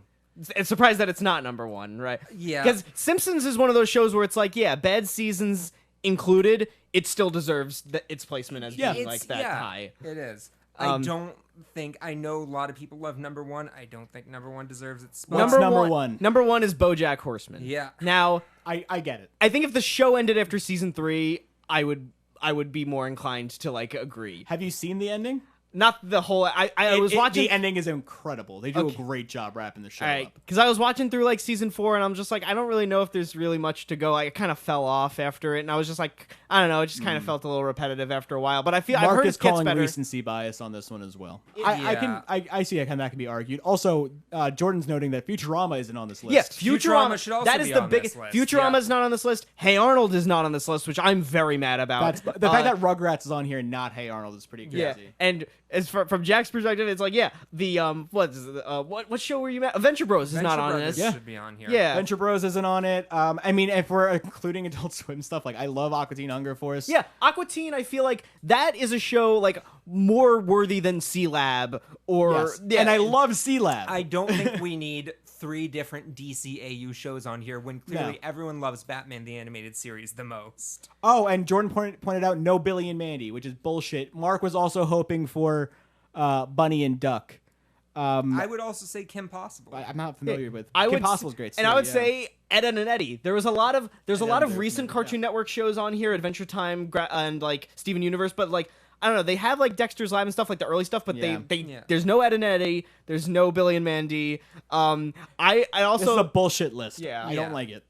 S4: It's surprised that it's not number 1, right?
S2: Yeah.
S4: Because Simpsons is one of those shows where it's like, yeah, bad seasons included, it still deserves its placement as being like that high.
S2: It is. I don't think. I know a lot of people love number 1. I don't think number 1 deserves its spot.
S3: What's number one?
S4: Number 1 is BoJack Horseman.
S2: Yeah.
S4: Now,
S3: I get it.
S4: I think if the show ended after season 3, I would be more inclined to like agree.
S3: Have you seen the ending?
S4: Not the whole. I was watching.
S3: The ending is incredible. They do a great job wrapping the show up.
S4: Because I was watching through like season 4, and I'm just like, I don't really know if there's really much to go. I kind of fell off after it, and I was just like, I don't know. It just kind of felt a little repetitive after a while. But I've
S3: Mark
S4: heard
S3: is
S4: it gets
S3: calling
S4: better.
S3: recency bias on this one as well.
S2: Yeah.
S3: I see how that can be argued. Also, Jordan's noting that Futurama isn't on this list.
S4: Yes,
S2: Futurama should also
S4: that is
S2: be
S4: the
S2: on
S4: biggest.
S2: this list.
S4: Futurama
S2: Yeah.
S4: is not on this list. Hey Arnold is not on this list, which I'm very mad about.
S3: That's the fact that Rugrats is on here and not Hey Arnold is pretty crazy.
S4: Yeah, and as from Jack's perspective, it's like, yeah, the what show were you at? Adventure Bros is not on
S2: Brothers
S4: this.
S2: should be on here.
S4: Yeah,
S3: Venture Bros isn't on it. I mean, if we're including Adult Swim stuff, like I love Aqua Teen Hunger Force.
S4: yeah. Aqua Teen, I feel like that is a show like more worthy than C Lab or
S3: Yes.
S4: yeah.
S3: And I love C Lab.
S2: I don't think we need 3 different DCAU shows on here when clearly
S3: No.
S2: everyone loves Batman the Animated Series the most.
S3: Oh, and Jordan pointed out no Billy and Mandy, which is bullshit. Mark was also hoping for Bunny and Duck.
S2: I would also say Kim Possible.
S3: I'm not familiar with.
S4: I
S3: Kim
S4: would
S3: Possible's great.
S4: and
S3: too,
S4: I would
S3: yeah.
S4: say Ed, Edd and Eddie. There's a lot of
S3: Ed,
S4: recent
S3: yeah.
S4: Cartoon Network shows on here, Adventure Time and like Steven Universe, but like I don't know, they have like Dexter's Lab and stuff like the early stuff, but
S3: Yeah.
S4: there's no Ed and Eddie, there's no Billy and Mandy. I also
S3: This is a bullshit list.
S4: Yeah.
S3: I
S2: Yeah.
S3: don't like it.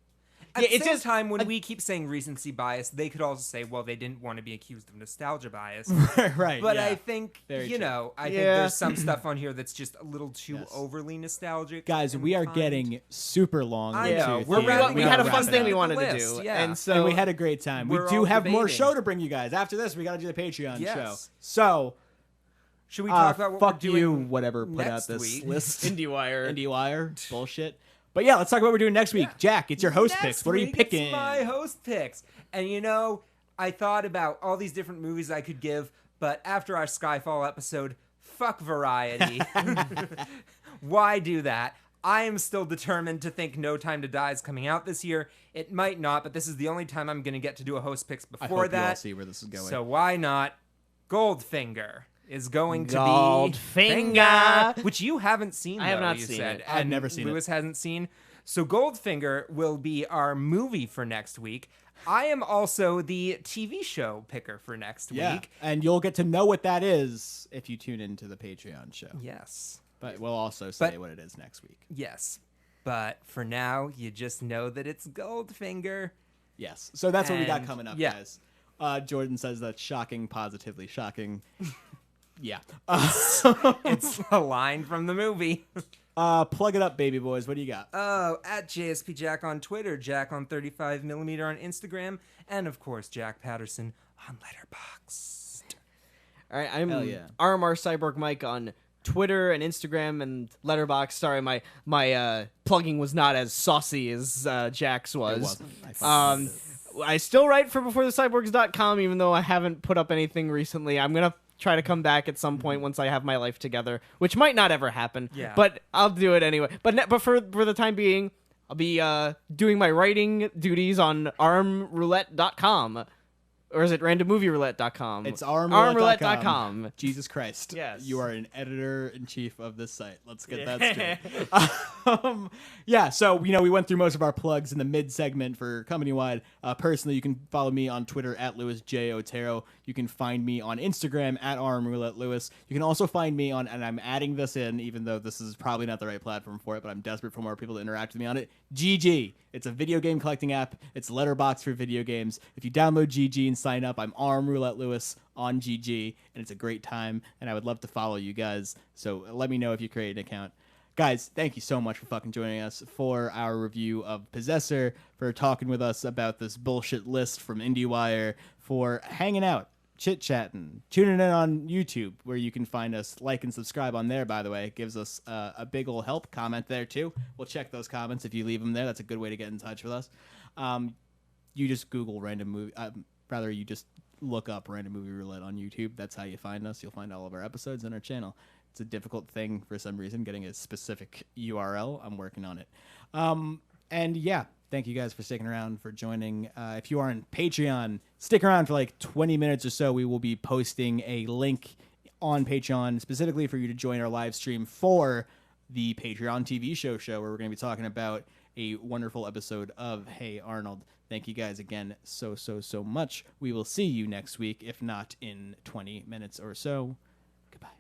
S2: At
S4: Yeah,
S2: the
S4: it's
S2: same
S4: just-
S2: time, when we keep saying recency bias, they could also say, well, they didn't want to be accused of nostalgia bias.
S3: Right.
S2: But
S3: yeah.
S2: I think,
S3: Very
S2: you
S3: true.
S2: know, I think
S4: Yeah.
S2: there's some stuff on here that's just a little too
S3: Yes.
S2: overly nostalgic.
S3: Guys,
S2: and
S3: we are
S2: refined.
S3: getting super long.
S2: I
S3: into
S2: know.
S3: the
S2: We're
S3: theater.
S2: wrapping
S4: we
S2: up
S4: had a
S2: wrap
S4: fun
S2: it
S4: thing
S2: up.
S4: we wanted
S2: The
S4: to
S2: list,
S4: do,
S2: yeah.
S4: and so
S3: And we had a great time. We
S2: We're
S3: do
S2: all
S3: have more
S2: debating.
S3: show to bring you guys. After this, we got to do the Patreon
S2: Yes.
S3: show. So,
S2: Should we talk about what
S3: fuck
S2: we're doing
S3: you, whatever put
S2: next
S3: out this
S2: week?
S3: list.
S4: IndieWire.
S3: IndieWire. Bullshit. But yeah, let's talk about what we're doing next week. Jack, it's your host
S2: Next
S3: picks. What are you
S2: week,
S3: picking?
S2: It's my host picks. And you know, I thought about all these different movies I could give, but after our Skyfall episode, fuck variety. Why do that? I am still determined to think No Time to Die is coming out this year. It might not, but this is the only time I'm going to get to do a host picks
S3: I
S2: before
S3: hope you all
S2: that.
S3: see where this is going.
S2: So why not? Goldfinger is going to be
S4: Goldfinger.
S2: which you haven't seen.
S4: I have
S2: though,
S4: not
S2: you
S4: seen
S2: said,
S4: it.
S3: I've
S2: and
S3: never seen it.
S2: Lewis hasn't seen. So Goldfinger will be our movie for next week. I am also the TV show picker for next
S3: yeah,
S2: week.
S3: and you'll get to know what that is if you tune into the Patreon show.
S2: Yes.
S3: But we'll also say
S2: But-
S3: what it is next week.
S2: Yes. But for now, you just know that it's Goldfinger.
S3: Yes. So that's what we got
S2: And-
S3: coming up,
S2: yeah.
S3: guys. Jordan says that's shocking, positively shocking. Yeah.
S2: It's a line from the movie.
S3: Plug it up, baby boys. What do you got?
S2: Oh, at JSP Jack on Twitter, Jack on 35mm on Instagram, and of course, Jack Patterson on Letterboxd.
S4: All right, I'm
S3: Hell yeah.
S4: RMR Cyborg Mike on Twitter and Instagram and Letterboxd. Sorry, my plugging was not as saucy as Jack's was.
S3: wasn't. I fucking
S4: I still write for BeforeTheCyborgs.com, even though I haven't put up anything recently. I'm gonna try to come back at some point once I have my life together, which might not ever happen.
S2: Yeah.
S4: But I'll do it anyway. But for the time being, I'll be doing my writing duties on armroulette.com. Or is it randommovieroulette.com?
S3: It's armroulette.com.
S4: armroulette.com.
S3: Jesus Christ.
S4: Yes.
S3: You are an editor-in-chief of this site. Let's get that straight. Yeah, so, we went through most of our plugs in the mid-segment for company-wide. Personally, you can follow me on Twitter at Louis J. Otero. You can find me on Instagram at armroulettelewis. You can also find me on, and I'm adding this in, even though this is probably not the right platform for it, but I'm desperate for more people to interact with me on it. GG. It's a video game collecting app. It's Letterboxd for video games. If you download GG and sign up, I'm Arm Roulette Lewis on GG, and it's a great time, and I would love to follow you guys. So let me know if you create an account. Guys, thank you so much for fucking joining us for our review of Possessor, for talking with us about this bullshit list from IndieWire, for hanging out, chit-chatting, tuning in on YouTube, where you can find us. Like and subscribe on there, by the way. It gives us a big ol' help. Comment there, too. We'll check those comments if you leave them there. That's a good way to get in touch with us. You just Google random movie... you just look up Random Movie Roulette on YouTube. That's how you find us. You'll find all of our episodes on our channel. It's a difficult thing for some reason, getting a specific URL. I'm working on it. And yeah, thank you guys for sticking around, for joining. If you are on Patreon, stick around for like 20 minutes or so. We will be posting a link on Patreon specifically for you to join our live stream for the Patreon TV show where we're going to be talking about a wonderful episode of Hey Arnold. Thank you guys again so much. We will see you next week, if not in 20 minutes or so. Goodbye.